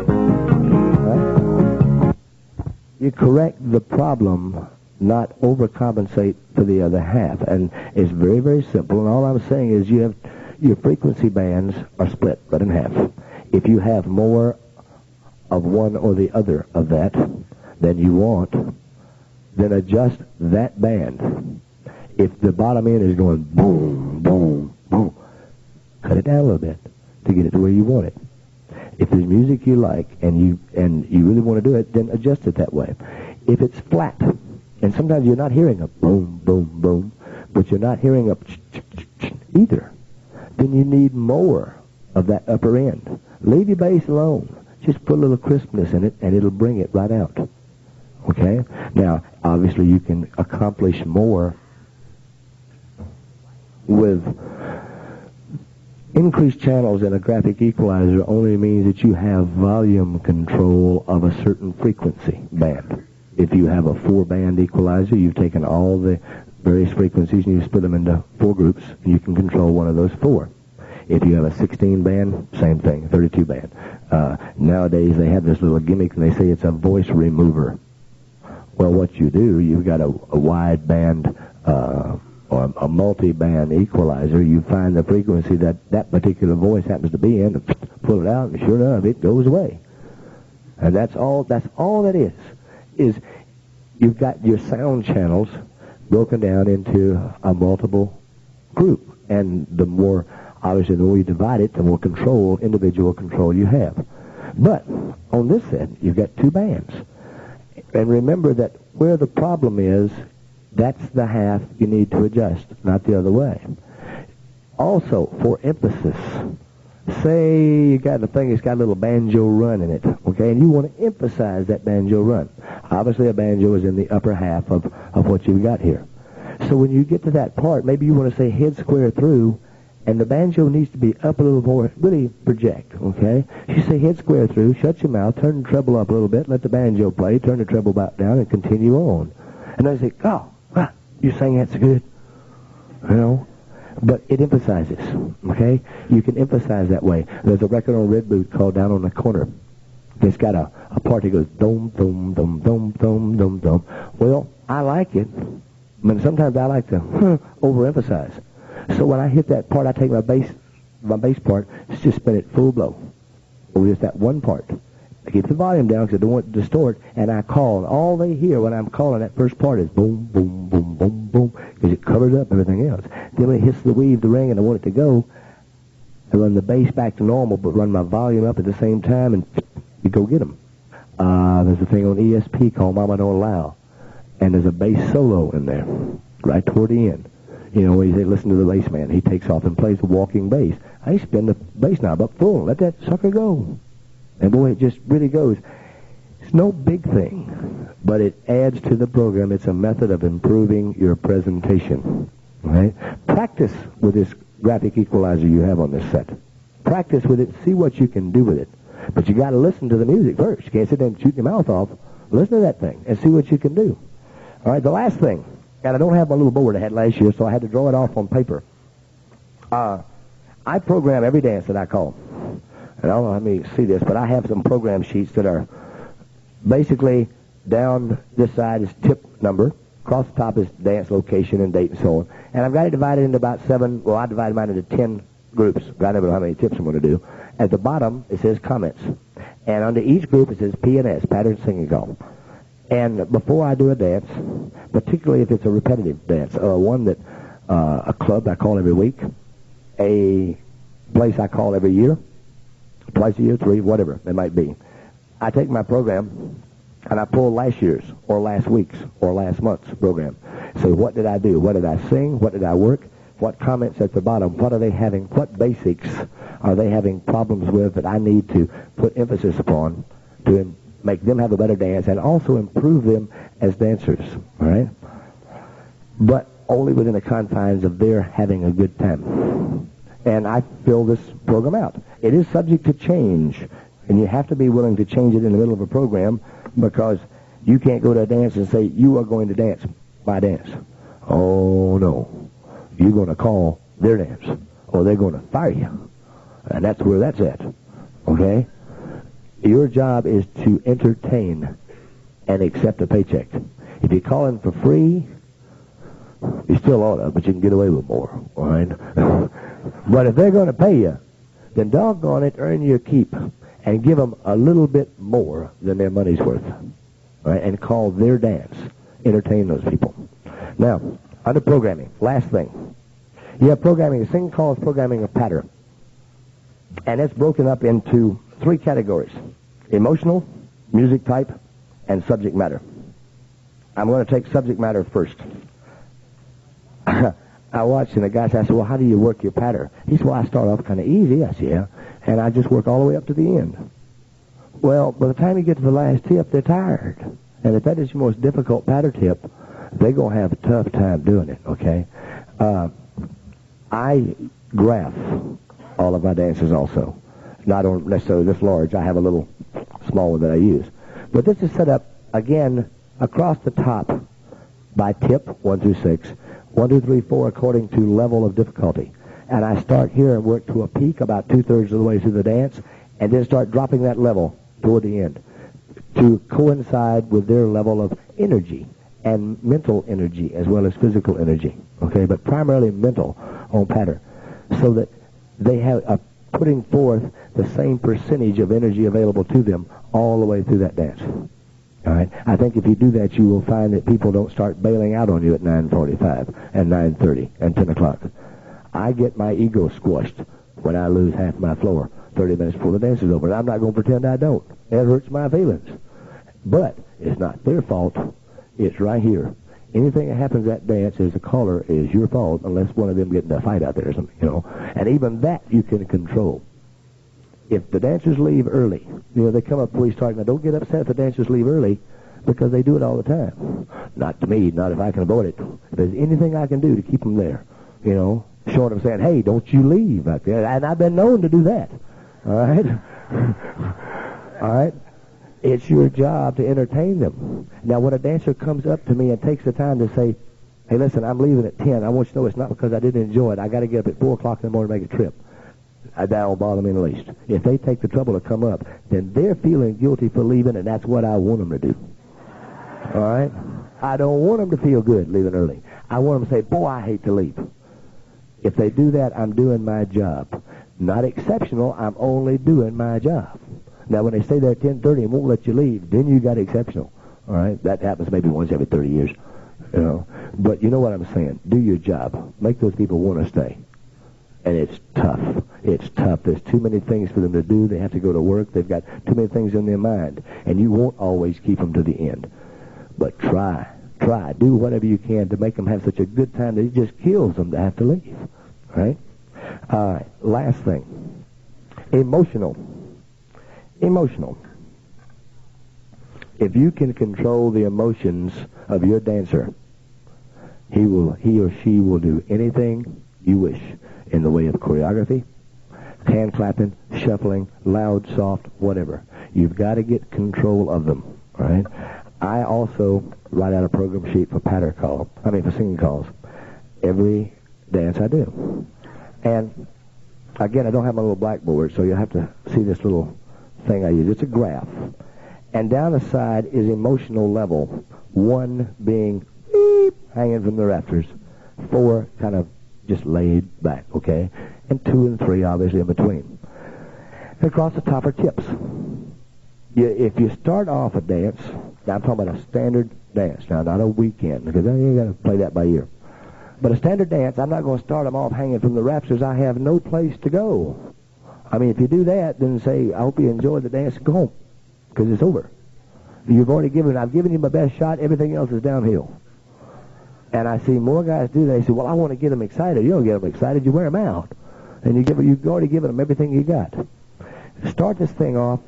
Right? You correct the problem, not overcompensate for the other half. And it's very, very simple. And all I'm saying is you have your frequency bands are split right in half. If you have more of one or the other of that than you want, then adjust that band. If the bottom end is going boom, boom, boom, cut it down a little bit to get it to where you want it. If there's music you like and you really want to do it, then adjust it that way. If it's flat, and sometimes you're not hearing a boom, boom, boom, but you're not hearing a either, then you need more of that upper end. Leave your bass alone. Just put a little crispness in it, and it'll bring it right out. Okay? Now, obviously, you can accomplish more with increased channels in a graphic equalizer. Only means that you have volume control of a certain frequency band. If you have a 4-band equalizer, you've taken all the various frequencies and you split them into 4 groups, and you can control one of those 4. If you have a 16-band, same thing, 32-band. Nowadays, they have this little gimmick, and they say it's a voice remover. Well, what you do, you've got a wide band or a multi-band equalizer. You find the frequency that particular voice happens to be in, pull it out, and sure enough, it goes away. And that's all that is you've got your sound channels broken down into a multiple group. And the more, obviously, the more you divide it, the more individual control you have. But on this end, you've got 2 bands. And remember that where the problem is, that's the half you need to adjust, not the other way. Also, for emphasis, say you got a thing that's got a little banjo run in it, okay, and you want to emphasize that banjo run. Obviously, a banjo is in the upper half of what you've got here. So when you get to that part, maybe you want to say head square through, and the banjo needs to be up a little more, really project, okay? You say head square through, shut your mouth, turn the treble up a little bit, let the banjo play, turn the treble back down, and continue on. And then you say, oh, you sang that's good, you know? But it emphasizes, okay? You can emphasize that way. There's a record on Red Boot called Down on the Corner. It's got a part that goes dum, dum, dum, dum, dum, dum, dum. Well, I like it, but sometimes I like to overemphasize. So when I hit that part, I take my bass part, just spin it full blow over just that one part. I keep the volume down because I don't want it to distort, and I call. And all they hear when I'm calling that first part is boom, boom, boom, boom, boom, because it covers up everything else. Then when it hits the weave, the ring, and I want it to go, I run the bass back to normal, but run my volume up at the same time, and you go get them. There's a thing on ESP called Mama Don't Allow, and there's a bass solo in there right toward the end. You know, when you say, listen to the bass man, he takes off and plays the walking bass. I spin the bass knob up full, let that sucker go. And boy, it just really goes. It's no big thing, but it adds to the program. It's a method of improving your presentation. Right? Practice with this graphic equalizer you have on this set. Practice with it, see what you can do with it. But you got to listen to the music first. You can't sit there and shoot your mouth off. Listen to that thing and see what you can do. All right, the last thing. And I don't have my little board I had last year, so I had to draw it off on paper. I program every dance that I call. And I don't know how many see this, but I have some program sheets that are basically down this side is tip number, across the top is dance location and date and so on. And I've got it divided into about 7, well, I divided mine into 10 groups. I never know how many tips I'm going to do. At the bottom, it says comments. And under each group, it says P&S, pattern singing call. And before I do a dance, particularly if it's a repetitive dance, one that a club I call every week, a place I call every year, twice a year, 3, whatever it might be, I take my program and I pull last year's or last week's or last month's program. So what did I do? What did I sing? What did I work? What comments at the bottom? What are they having? What basics are they having problems with that I need to put emphasis upon to make them have a better dance and also improve them as dancers, all right? But only within the confines of their having a good time. And I fill this program out. It is subject to change, and you have to be willing to change it in the middle of a program because you can't go to a dance and say, you are going to dance my dance. Oh, no. You're going to call their dance, or they're going to fire you. And that's where that's at, okay? Your job is to entertain and accept a paycheck. If you call in for free, you still ought to, but you can get away with more, all right? But if they're going to pay you, then doggone it, earn your keep and give them a little bit more than their money's worth, all right? And call their dance. Entertain those people. Now, under programming, last thing. You have programming. A thing called programming a pattern. And it's broken up into 3 categories: emotional, music type, and subject matter. I'm going to take subject matter first. I watched, and the guy said, well, how do you work your pattern? He said, well, I start off kind of easy. I said, yeah. And I just work all the way up to the end. Well, by the time you get to the last tip, they're tired. And if that is your most difficult pattern tip, they're going to have a tough time doing it, okay? I graph all of my dances also. Not necessarily this large. I have a little small one that I use. But this is set up, again, across the top by tip, 1 through 6, 1, 2, 3, 4, according to level of difficulty. And I start here and work to a peak about 2/3 of the way through the dance, and then start dropping that level toward the end to coincide with their level of energy and mental energy as well as physical energy, okay? But primarily mental on pattern, so that they have putting forth the same percentage of energy available to them all the way through that dance. All right? I think if you do that, you will find that people don't start bailing out on you at 9:45 and 9:30 and 10 o'clock. I get my ego squashed when I lose half my floor 30 minutes before the dance is over. And I'm not going to pretend I don't. It hurts my feelings. But it's not their fault. It's right here. Anything that happens at that dance as a caller is your fault, unless one of them get in a fight out there or something, you know. And even that you can control. If the dancers leave early, you know, they come up before you start. Now, don't get upset if the dancers leave early, because they do it all the time. Not to me, not if I can avoid it. If there's anything I can do to keep them there, you know, short of saying, hey, don't you leave back there. And I've been known to do that. All right? All right? It's your job to entertain them. Now, when a dancer comes up to me and takes the time to say, hey, listen, I'm leaving at 10. I want you to know it's not because I didn't enjoy it. I got to get up at 4 o'clock in the morning to make a trip. That don't bother me in the least. If they take the trouble to come up, then they're feeling guilty for leaving, and that's what I want them to do. All right? I don't want them to feel good leaving early. I want them to say, boy, I hate to leave. If they do that, I'm doing my job. Not exceptional, I'm only doing my job. Now, when they stay there at 10:30 and won't let you leave, then you got exceptional. All right? That happens maybe once every 30 years. You know? But you know what I'm saying. Do your job. Make those people want to stay. And it's tough. It's tough. There's too many things for them to do. They have to go to work. They've got too many things in their mind. And you won't always keep them to the end. But try. Do whatever you can to make them have such a good time that it just kills them to have to leave. Right? Last thing. Emotional. If you can control the emotions of your dancer, he or she will do anything you wish in the way of choreography, hand clapping, shuffling, loud, soft, whatever. You've got to get control of them, all right? I also write out a program sheet for for singing calls every dance I do. And again, I don't have my little blackboard, so you'll have to see this little thing I use. It's a graph. And down the side is emotional level. 1 being beep, hanging from the rafters. 4 kind of just laid back, okay? And 2 and 3 obviously in between. And across the top are tips. If you start off a dance, now I'm talking about a standard dance, now not a weekend, because then you got to play that by ear. But a standard dance, I'm not going to start them off hanging from the rafters. I have no place to go. I mean, if you do that, then say, I hope you enjoyed the dance and go home, because it's over. I've given you my best shot. Everything else is downhill. And I see more guys do that. They say, well, I want to get them excited. You don't get them excited. You wear them out. And you've already given them everything you got. Start this thing off.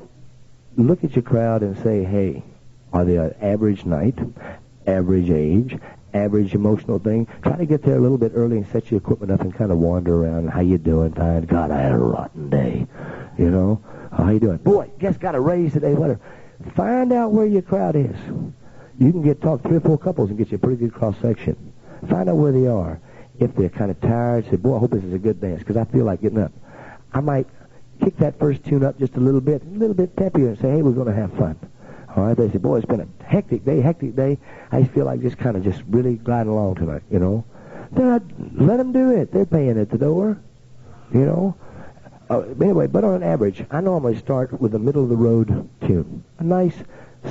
Look at your crowd and say, hey, are they an average night, average age, average emotional thing? Try to get there a little bit early and set your equipment up and kind of wander around. How you doing? Fine. God, I had a rotten day. You know? How you doing? Boy, guess got a raise today. Whatever. Find out where your crowd is. You can talk 3 or 4 couples and get you a pretty good cross-section. Find out where they are. If they're kind of tired, say, boy, I hope this is a good dance, because I feel like getting up. I might kick that first tune up just a little bit peppier, and say, hey, we're going to have fun. All right, they say, boy, it's been a hectic day. I just feel like just kind of just really gliding along tonight, you know. Then I'd let them do it. They're paying at the door, you know. Anyway, but on average, I normally start with a middle-of-the-road tune. A nice,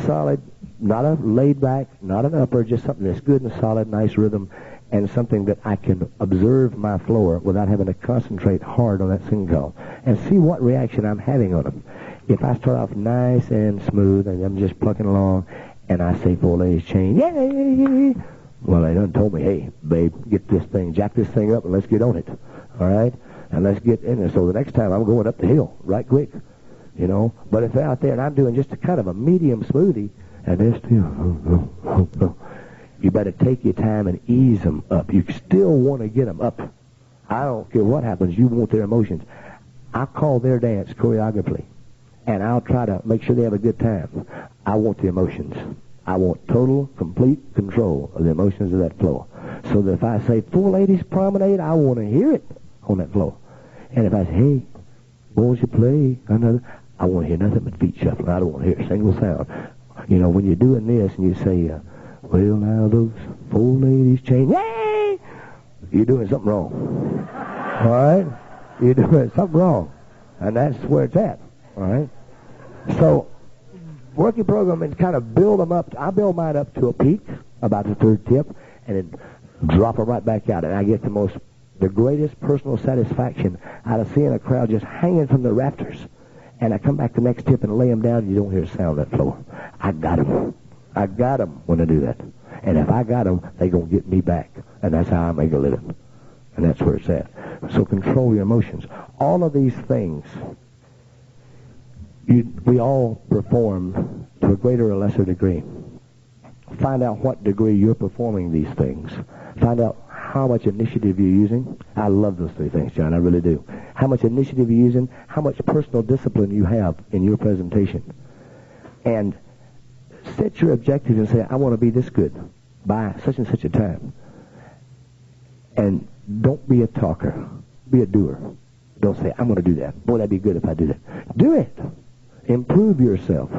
solid, not a laid-back, not an upper, just something that's good and solid, nice rhythm, and something that I can observe my floor without having to concentrate hard on that sing call and see what reaction I'm having on them. If I start off nice and smooth and I'm just plucking along and I say four ladies chain, yay! Well, they done told me, hey, babe, get this thing, jack this thing up and let's get on it. All right? And let's get in there. So the next time I'm going up the hill right quick, you know. But if they're out there and I'm doing just a kind of a medium smoothie and they're still, you better take your time and ease them up. You still want to get them up. I don't care what happens. You want their emotions. I call their dance choreography. And I'll try to make sure they have a good time. I want the emotions. I want total, complete control of the emotions of that floor. So that if I say, four ladies promenade, I want to hear it on that floor. And if I say, hey, boys, you play another, I want to hear nothing but feet shuffling. I don't want to hear a single sound. You know, when you're doing this and you say, well, now those four ladies chain, yay! You're doing something wrong. All right? You're doing something wrong. And that's where it's at. All right? So, working program and kind of build them up. I build mine up to a peak, about the third tip, and then drop them right back out. And I get the greatest personal satisfaction out of seeing a crowd just hanging from the rafters. And I come back the next tip and lay them down, and you don't hear a sound on that floor. I got them. I got them when I do that. And if I got them, they going to get me back. And that's how I make a living. And that's where it's at. So control your emotions. All of these things, we all perform to a greater or lesser degree. Find out what degree you're performing these things. Find out how much initiative you're using. I love those three things, John. I really do. How much initiative you're using, how much personal discipline you have in your presentation. And set your objective and say, I want to be this good by such and such a time. And don't be a talker. Be a doer. Don't say, I'm going to do that. Boy, that'd be good if I did it. Do it. Improve yourself.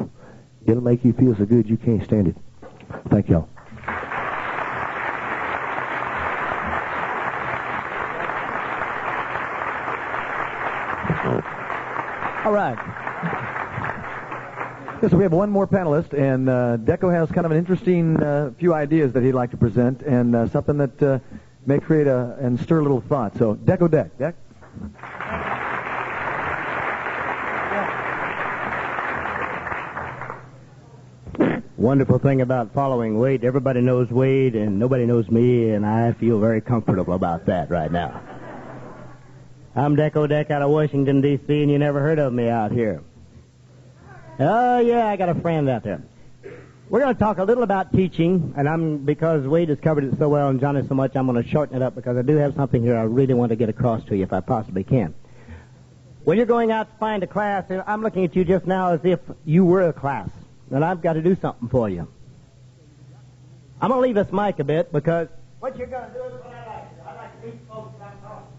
It'll make you feel so good you can't stand it. Thank y'all. All right. Yes, we have one more panelist, and Decko has kind of an interesting few ideas that he'd like to present, and something that may create and stir a little thought. So, Decko Deck. Deck? Wonderful thing about following Wade, everybody knows Wade, and nobody knows me, and I feel very comfortable about that right now. I'm Decko Deck out of Washington, D.C., and you never heard of me out here. Oh, yeah, I got a friend out there. We're going to talk a little about teaching, and because Wade has covered it so well and Johnny so much, I'm going to shorten it up because I do have something here I really want to get across to you if I possibly can. When you're going out to find a class, I'm looking at you just now as if you were a class, and I've got to do something for you. I'm going to leave this mic a bit because what you're going to do is what I like to do. I like to teach folks that I'm talking to.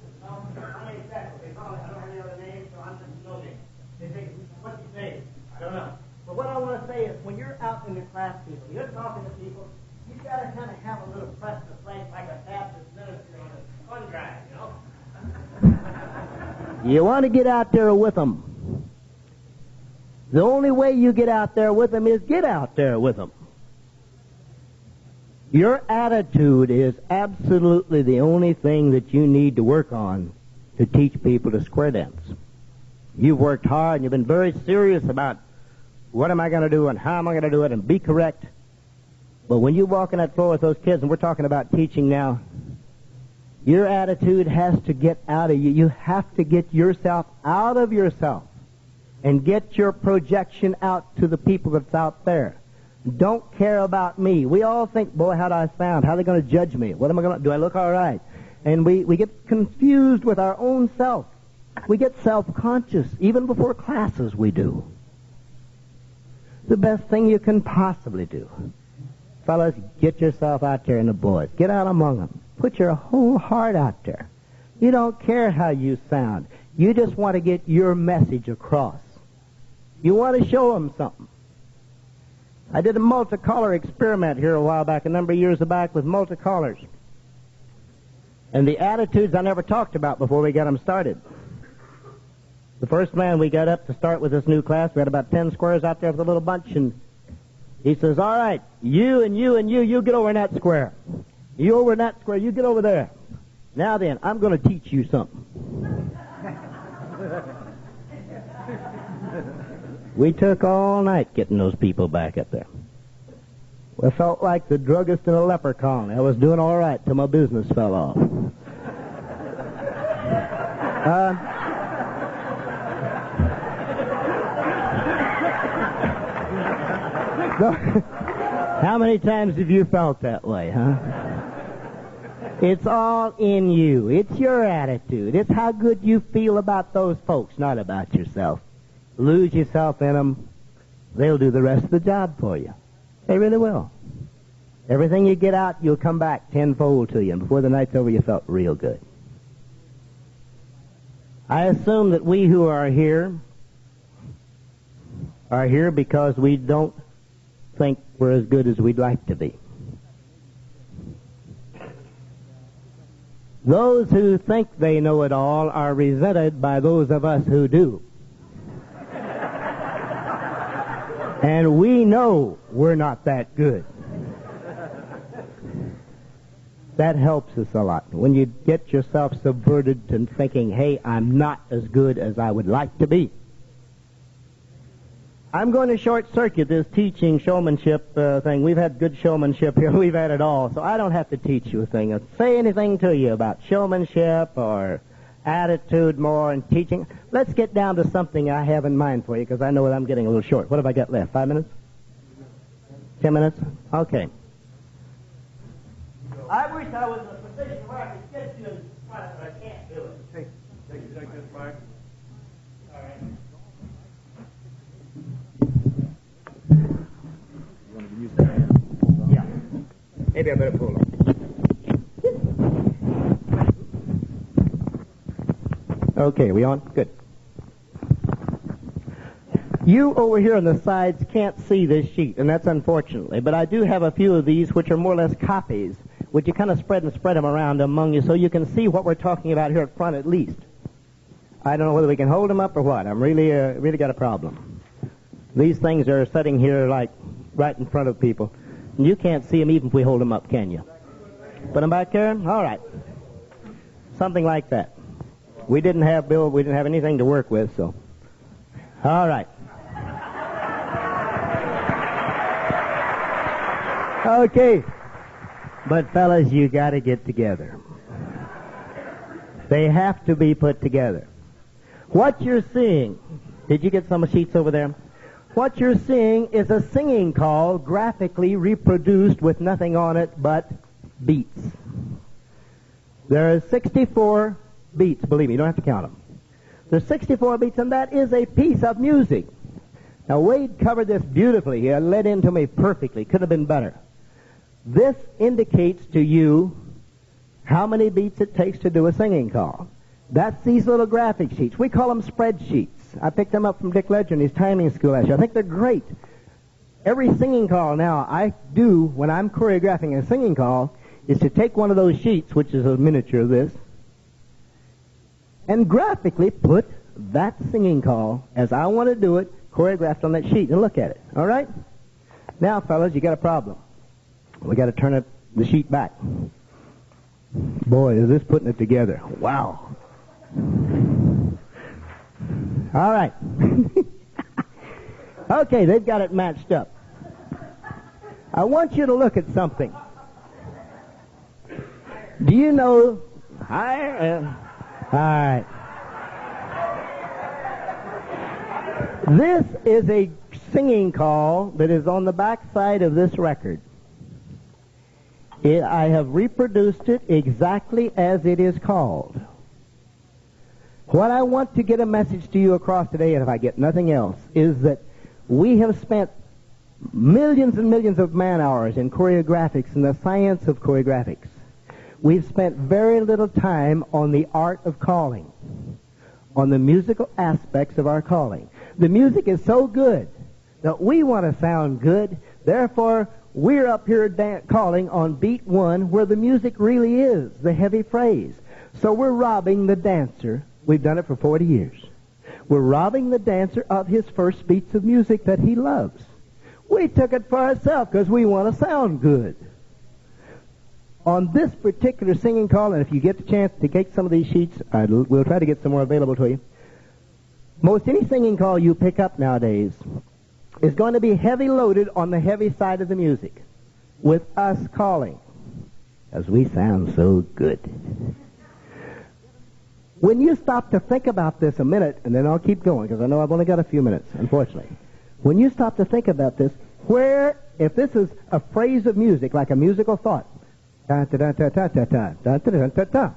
My name's Decko. They call it. I don't have any other name, so I'm just no name. They say, what's your name? I don't know. But what I want to say is, when you're out in the class, people, you're talking to people, you've got to kind of have a little press to play like a Baptist minister on a fun drive, you know? You want to get out there with them. The only way you get out there with them is get out there with them. Your attitude is absolutely the only thing that you need to work on to teach people to square dance. You've worked hard and you've been very serious about what am I going to do and how am I going to do it and be correct. But when you walk on that floor with those kids, and we're talking about teaching now, your attitude has to get out of you. You have to get yourself out of yourself and get your projection out to the people that's out there. Don't care about me. We all think, boy, how do I sound? How are they going to judge me? What am I going to do? I look all right? And we get confused with our own self. We get self-conscious. Even before classes we do. The best thing you can possibly do. Fellas, get yourself out there in the boys. Get out among them. Put your whole heart out there. You don't care how you sound. You just want to get your message across. You want to show them something. I did a multicaller experiment here a while back, a number of years back, with multicallers. And the attitudes I never talked about before we got them started. The first man we got up to start with this new class, we had about 10 squares out there with a little bunch, and he says, all right, you and you and you get over in that square. You over in that square, you get over there. Now then, I'm going to teach you something. We took all night getting those people back up there. I felt like the druggist in a leprechaun. I was doing all right till my business fell off. How many times have you felt that way, huh? It's all in you. It's your attitude. It's how good you feel about those folks, not about yourself. Lose yourself in them. They'll do the rest of the job for you. They really will. Everything you get out, you'll come back tenfold to you. And before the night's over, you felt real good. I assume that we who are here because we don't think we're as good as we'd like to be. Those who think they know it all are resented by those of us who do. And we know we're not that good. That helps us a lot. When you get yourself subverted to thinking, hey, I'm not as good as I would like to be. I'm going to short-circuit this teaching showmanship thing. We've had good showmanship here. We've had it all. So I don't have to teach you a thing or say anything to you about showmanship or attitude more and teaching. Let's get down to something I have in mind for you because I know that I'm getting a little short. What have I got left? 5 minutes? 10 minutes? Okay. I wish I was in a position where I could get you in front, but I can't do it. Take this, Mike. All right. You want to use that hand? Yeah. Maybe I better pull it. Okay, we on? Good. You over here on the sides can't see this sheet, and that's unfortunately, but I do have a few of these which are more or less copies. Would you kind of spread them around among you so you can see what we're talking about here at front at least? I don't know whether we can hold them up or what. I'm really got a problem. These things are sitting here like right in front of people. And you can't see them even if we hold them up, can you? Put them back there? All right. Something like that. We didn't have anything to work with, so. All right. Okay. But fellas, you got to get together. They have to be put together. What you're seeing, did you get some sheets over there? What you're seeing is a singing call graphically reproduced with nothing on it but beats. There are 64 beats, believe me, you don't have to count them. There's 64 beats, and that is a piece of music. Now, Wade covered this beautifully here, led into me perfectly. Could have been better. This indicates to you how many beats it takes to do a singing call. That's these little graphic sheets. We call them spreadsheets. I picked them up from Dick Ledger in his timing school last year. I think they're great. Every singing call now I do when I'm choreographing a singing call is to take one of those sheets, which is a miniature of this, and graphically put that singing call, as I want to do it, choreographed on that sheet, and look at it. All right? Now, fellas, you got a problem. We got to turn the sheet back. Boy, is this putting it together. Wow. All right. Okay, they've got it matched up. I want you to look at something. Do you know... all right. This is a singing call that is on the back side of this record. I have reproduced it exactly as it is called. What I want to get a message to you across today, and if I get nothing else, is that we have spent millions and millions of man-hours in choreographics and the science of choreographics. We've spent very little time on the art of calling, on the musical aspects of our calling. The music is so good that we want to sound good. Therefore, we're up here calling on beat 1 where the music really is, the heavy phrase. So we're robbing the dancer. We've done it for 40 years. We're robbing the dancer of his first beats of music that he loves. We took it for ourselves because we want to sound good. On this particular singing call, and if you get the chance to take some of these sheets, we'll try to get some more available to you. Most any singing call you pick up nowadays is going to be heavy loaded on the heavy side of the music with us calling, because we sound so good. When you stop to think about this a minute, and then I'll keep going, because I know I've only got a few minutes, unfortunately. When you stop to think about this, if this is a phrase of music, like a musical thought, da-da-da-da-da-da-da,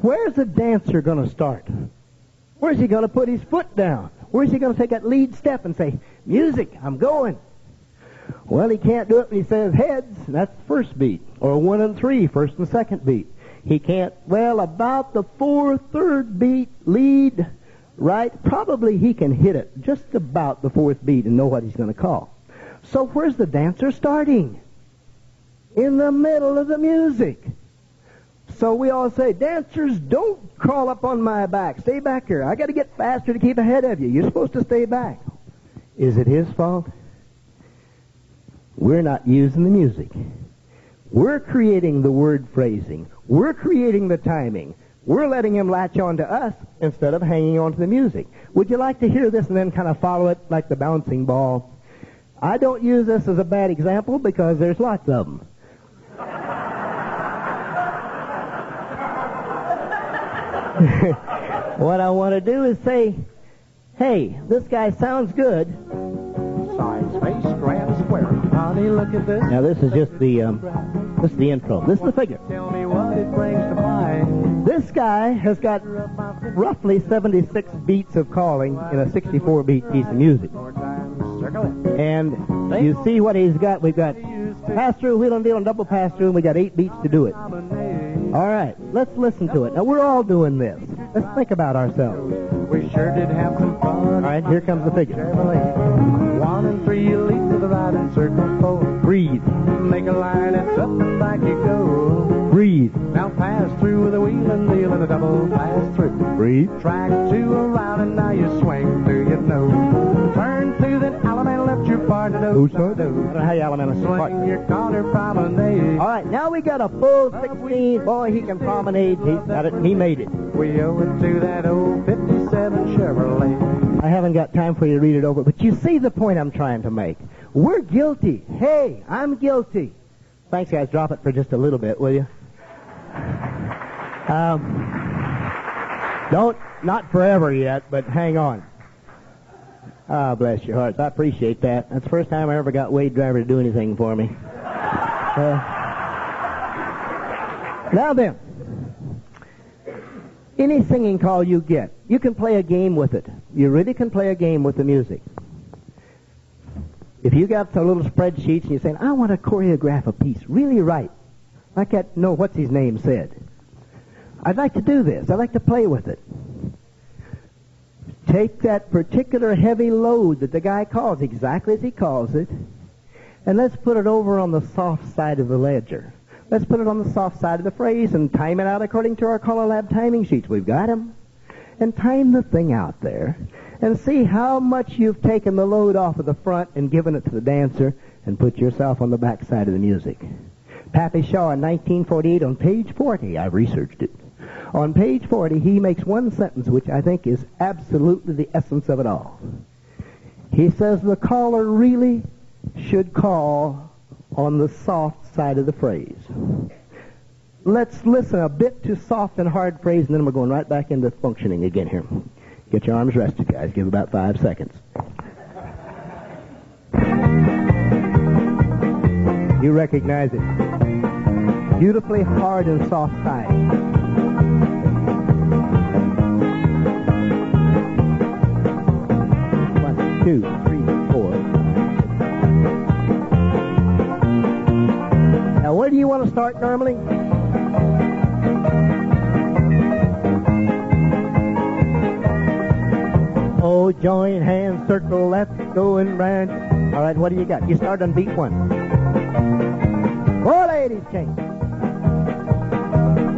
where's the dancer going to start? Where's he going to put his foot down? Where's he going to take that lead step and say, music, I'm going? Well, he can't do it when he says heads, that's the first beat, or 1 and 3, first and second beat. He can't, about the 4th, 3rd beat, lead, right? Probably he can hit it just about the 4th beat and know what he's going to call. So where's the dancer starting? In the middle of the music. So we all say, dancers, don't crawl up on my back. Stay back here. I got to get faster to keep ahead of you. You're supposed to stay back. Is it his fault? We're not using the music. We're creating the word phrasing. We're creating the timing. We're letting him latch on to us instead of hanging on to the music. Would you like to hear this and then kind of follow it like the bouncing ball? I don't use this as a bad example because there's lots of them. What I want to do is say, hey, this guy sounds good. Side space, grand square. Honey, look at this. Now this is just the intro. This is the figure. Tell me what it brings to mind. This guy has got roughly 76 beats of calling in a 64-beat piece of music. And you see what he's got. We've got pass-through, wheel and deal, and double pass-through, and we got 8 beats to do it. All right, let's listen to it. Now, we're all doing this. Let's think about ourselves. We sure did have some fun. All right, here comes the figure. 1 and 3, lead to the right and circle 4. Breathe. Make a line, it's up and back you go. Breathe. Now pass through with a wheel and deal and a double pass through. Breathe. Track 2 around and now you swing through your nose. Turn to the element, left your partner nose. I don't know how you element Swing your corner promenade. All right, now we got a full 16. Boy, he can promenade. He's got it. He made it. We owe it to that old 57 Chevrolet. I haven't got time for you to read it over, but you see the point I'm trying to make. We're guilty. Hey, I'm guilty. Thanks, guys. Drop it for just a little bit, will you? Not forever yet, but hang on. Ah, bless your hearts. I appreciate that. That's the first time I ever got Wade Driver to do anything for me. Now then, any singing call you get, you can play a game with it. You really can play a game with the music. If you got some little spreadsheets and you're saying, I want to choreograph a piece really right, like that, no, what's his name said. I'd like to do this. I'd like to play with it. Take that particular heavy load that the guy calls, exactly as he calls it, and let's put it over on the soft side of the ledger. Let's put it on the soft side of the phrase and time it out according to our CALLERLAB timing sheets. We've got them. And time the thing out there and see how much you've taken the load off of the front and given it to the dancer and put yourself on the back side of the music. Pappy Shaw in 1948 on page 40, I've researched it. On page 40, he makes one sentence which I think is absolutely the essence of it all. He says the caller really should call on the soft side of the phrase. Let's listen a bit to soft and hard phrase, and then we're going right back into functioning again here. Get your arms rested, guys. Give about 5 seconds. You recognize it. Beautifully hard and soft time. 1, 2, 3, 4. Now, where do you want to start normally? Join hands, circle, let's go and branch. All right, what do you got? You start on beat 1. 4 ladies change.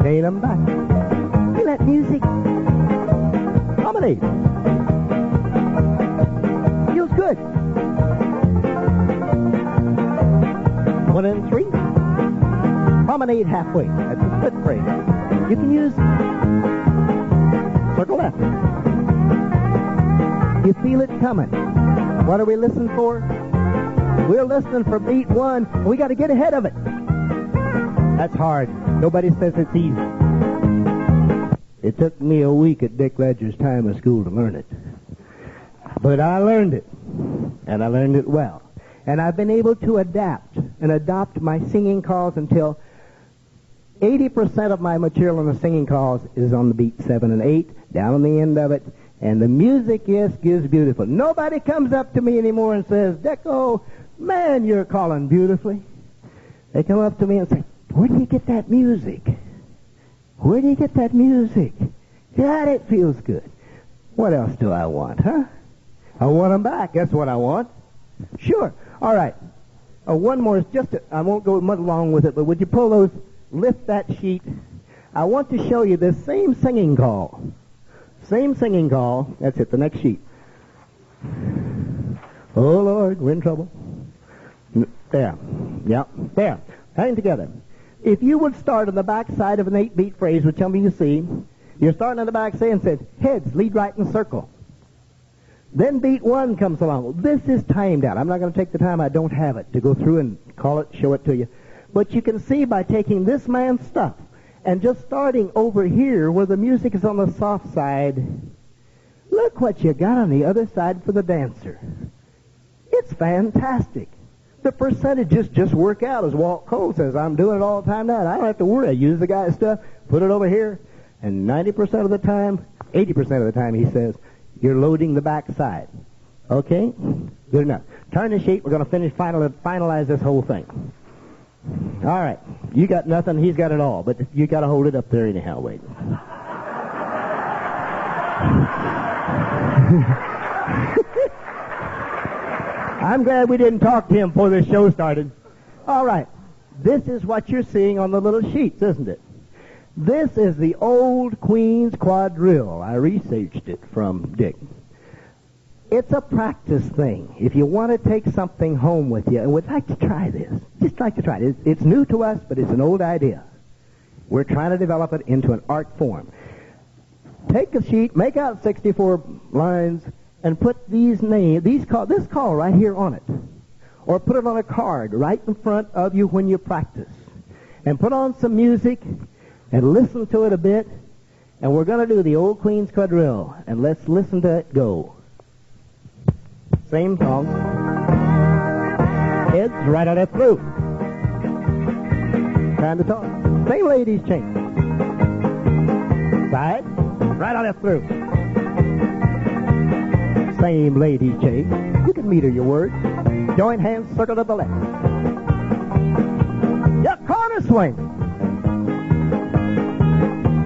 Gain them back. Feel that music. Promenade. Feels good. 1 and 3. Promenade halfway. That's a split phrase. You can use circle left. You feel it coming. What are we listening for? We're listening for beat 1, and we got to get ahead of it. That's hard. Nobody says it's easy. It took me a week at Dick Ledger's time of school to learn it. But I learned it, and I learned it well. And I've been able to adapt and adopt my singing calls until 80% of my material on the singing calls is on the beat 7 and 8, down on the end of it. And the music, yes, gives beautiful. Nobody comes up to me anymore and says, Decko, man, you're calling beautifully. They come up to me and say, where do you get that music? Where do you get that music? God, it feels good. What else do I want, huh? I want them back. That's what I want. Sure. All right. One more. I won't go much along with it, but would you pull those, lift that sheet? I want to show you this same singing call. Same singing call. That's it, the next sheet. Oh, Lord, we're in trouble. There. Yeah, there. Hang together. If you would start on the back side of an 8-beat phrase, which some of you see, you're starting on the back saying, says, heads, lead right in circle. Then beat 1 comes along. This is timed out. I'm not going to take the time, I don't have it, to go through and call it, show it to you. But you can see by taking this man's stuff and just starting over here where the music is on the soft side, look what you got on the other side for the dancer. It's fantastic. The percentages just work out, as Walt Cole says. I'm doing it all the time now. I don't have to worry. I use the guy's stuff, put it over here, and 90% of the time, 80% of the time, he says, you're loading the back side. Okay? Good enough. Turn the sheet. We're going to finalize this whole thing. All right. You got nothing. He's got it all. But you got to hold it up there anyhow. Wait. I'm glad we didn't talk to him before this show started. All right. This is what you're seeing on the little sheets, isn't it? This is the old Queen's Quadrille. I researched it from Dick. It's a practice thing. If you want to take something home with you and would like to try this, just like to try it. It's new to us, but it's an old idea. We're trying to develop it into an art form. Take a sheet, make out 64 lines, and put this call right here on it. Or put it on a card right in front of you when you practice. And put on some music and listen to it a bit. And we're going to do the old Queen's Quadrille. And let's listen to it go. Same song. Heads right on it through. Time to talk. Same ladies change. Side, right on it through. Same ladies change. You can meter your words. Join hands, circle to the left. Yeah, corner swing.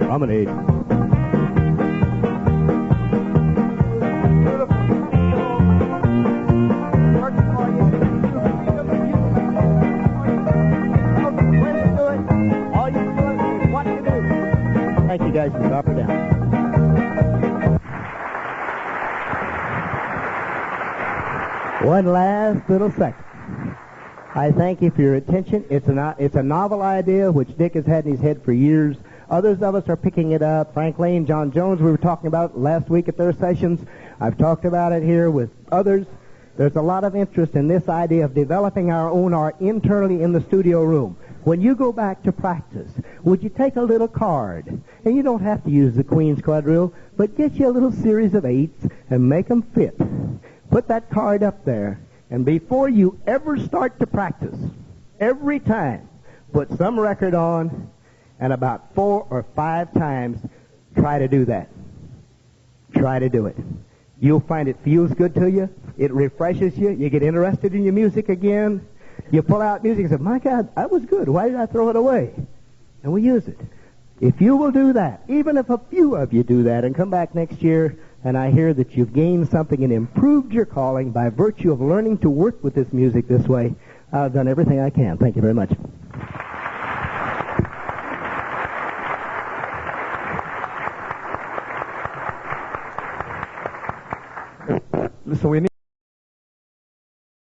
Promenade. Thank you guys for dropping down. One last little second. I thank you for your attention. It's a novel idea which Dick has had in his head for years. Others of us are picking it up. Frank Lane, John Jones, we were talking about it last week at their sessions. I've talked about it here with others. There's a lot of interest in this idea of developing our own art internally in the studio room. When you go back to practice, would you take a little card? And you don't have to use the Queen's Quadrille, but get you a little series of 8s and make them fit. Put that card up there, and before you ever start to practice, every time, put some record on, and about 4 or 5 times, try to do that. Try to do it. You'll find it feels good to you. It refreshes you. You get interested in your music again. You pull out music and say, my God, that was good. Why did I throw it away? And we use it. If you will do that, even if a few of you do that and come back next year, and I hear that you've gained something and improved your calling by virtue of learning to work with this music this way. I've done everything I can. Thank you very much. So we need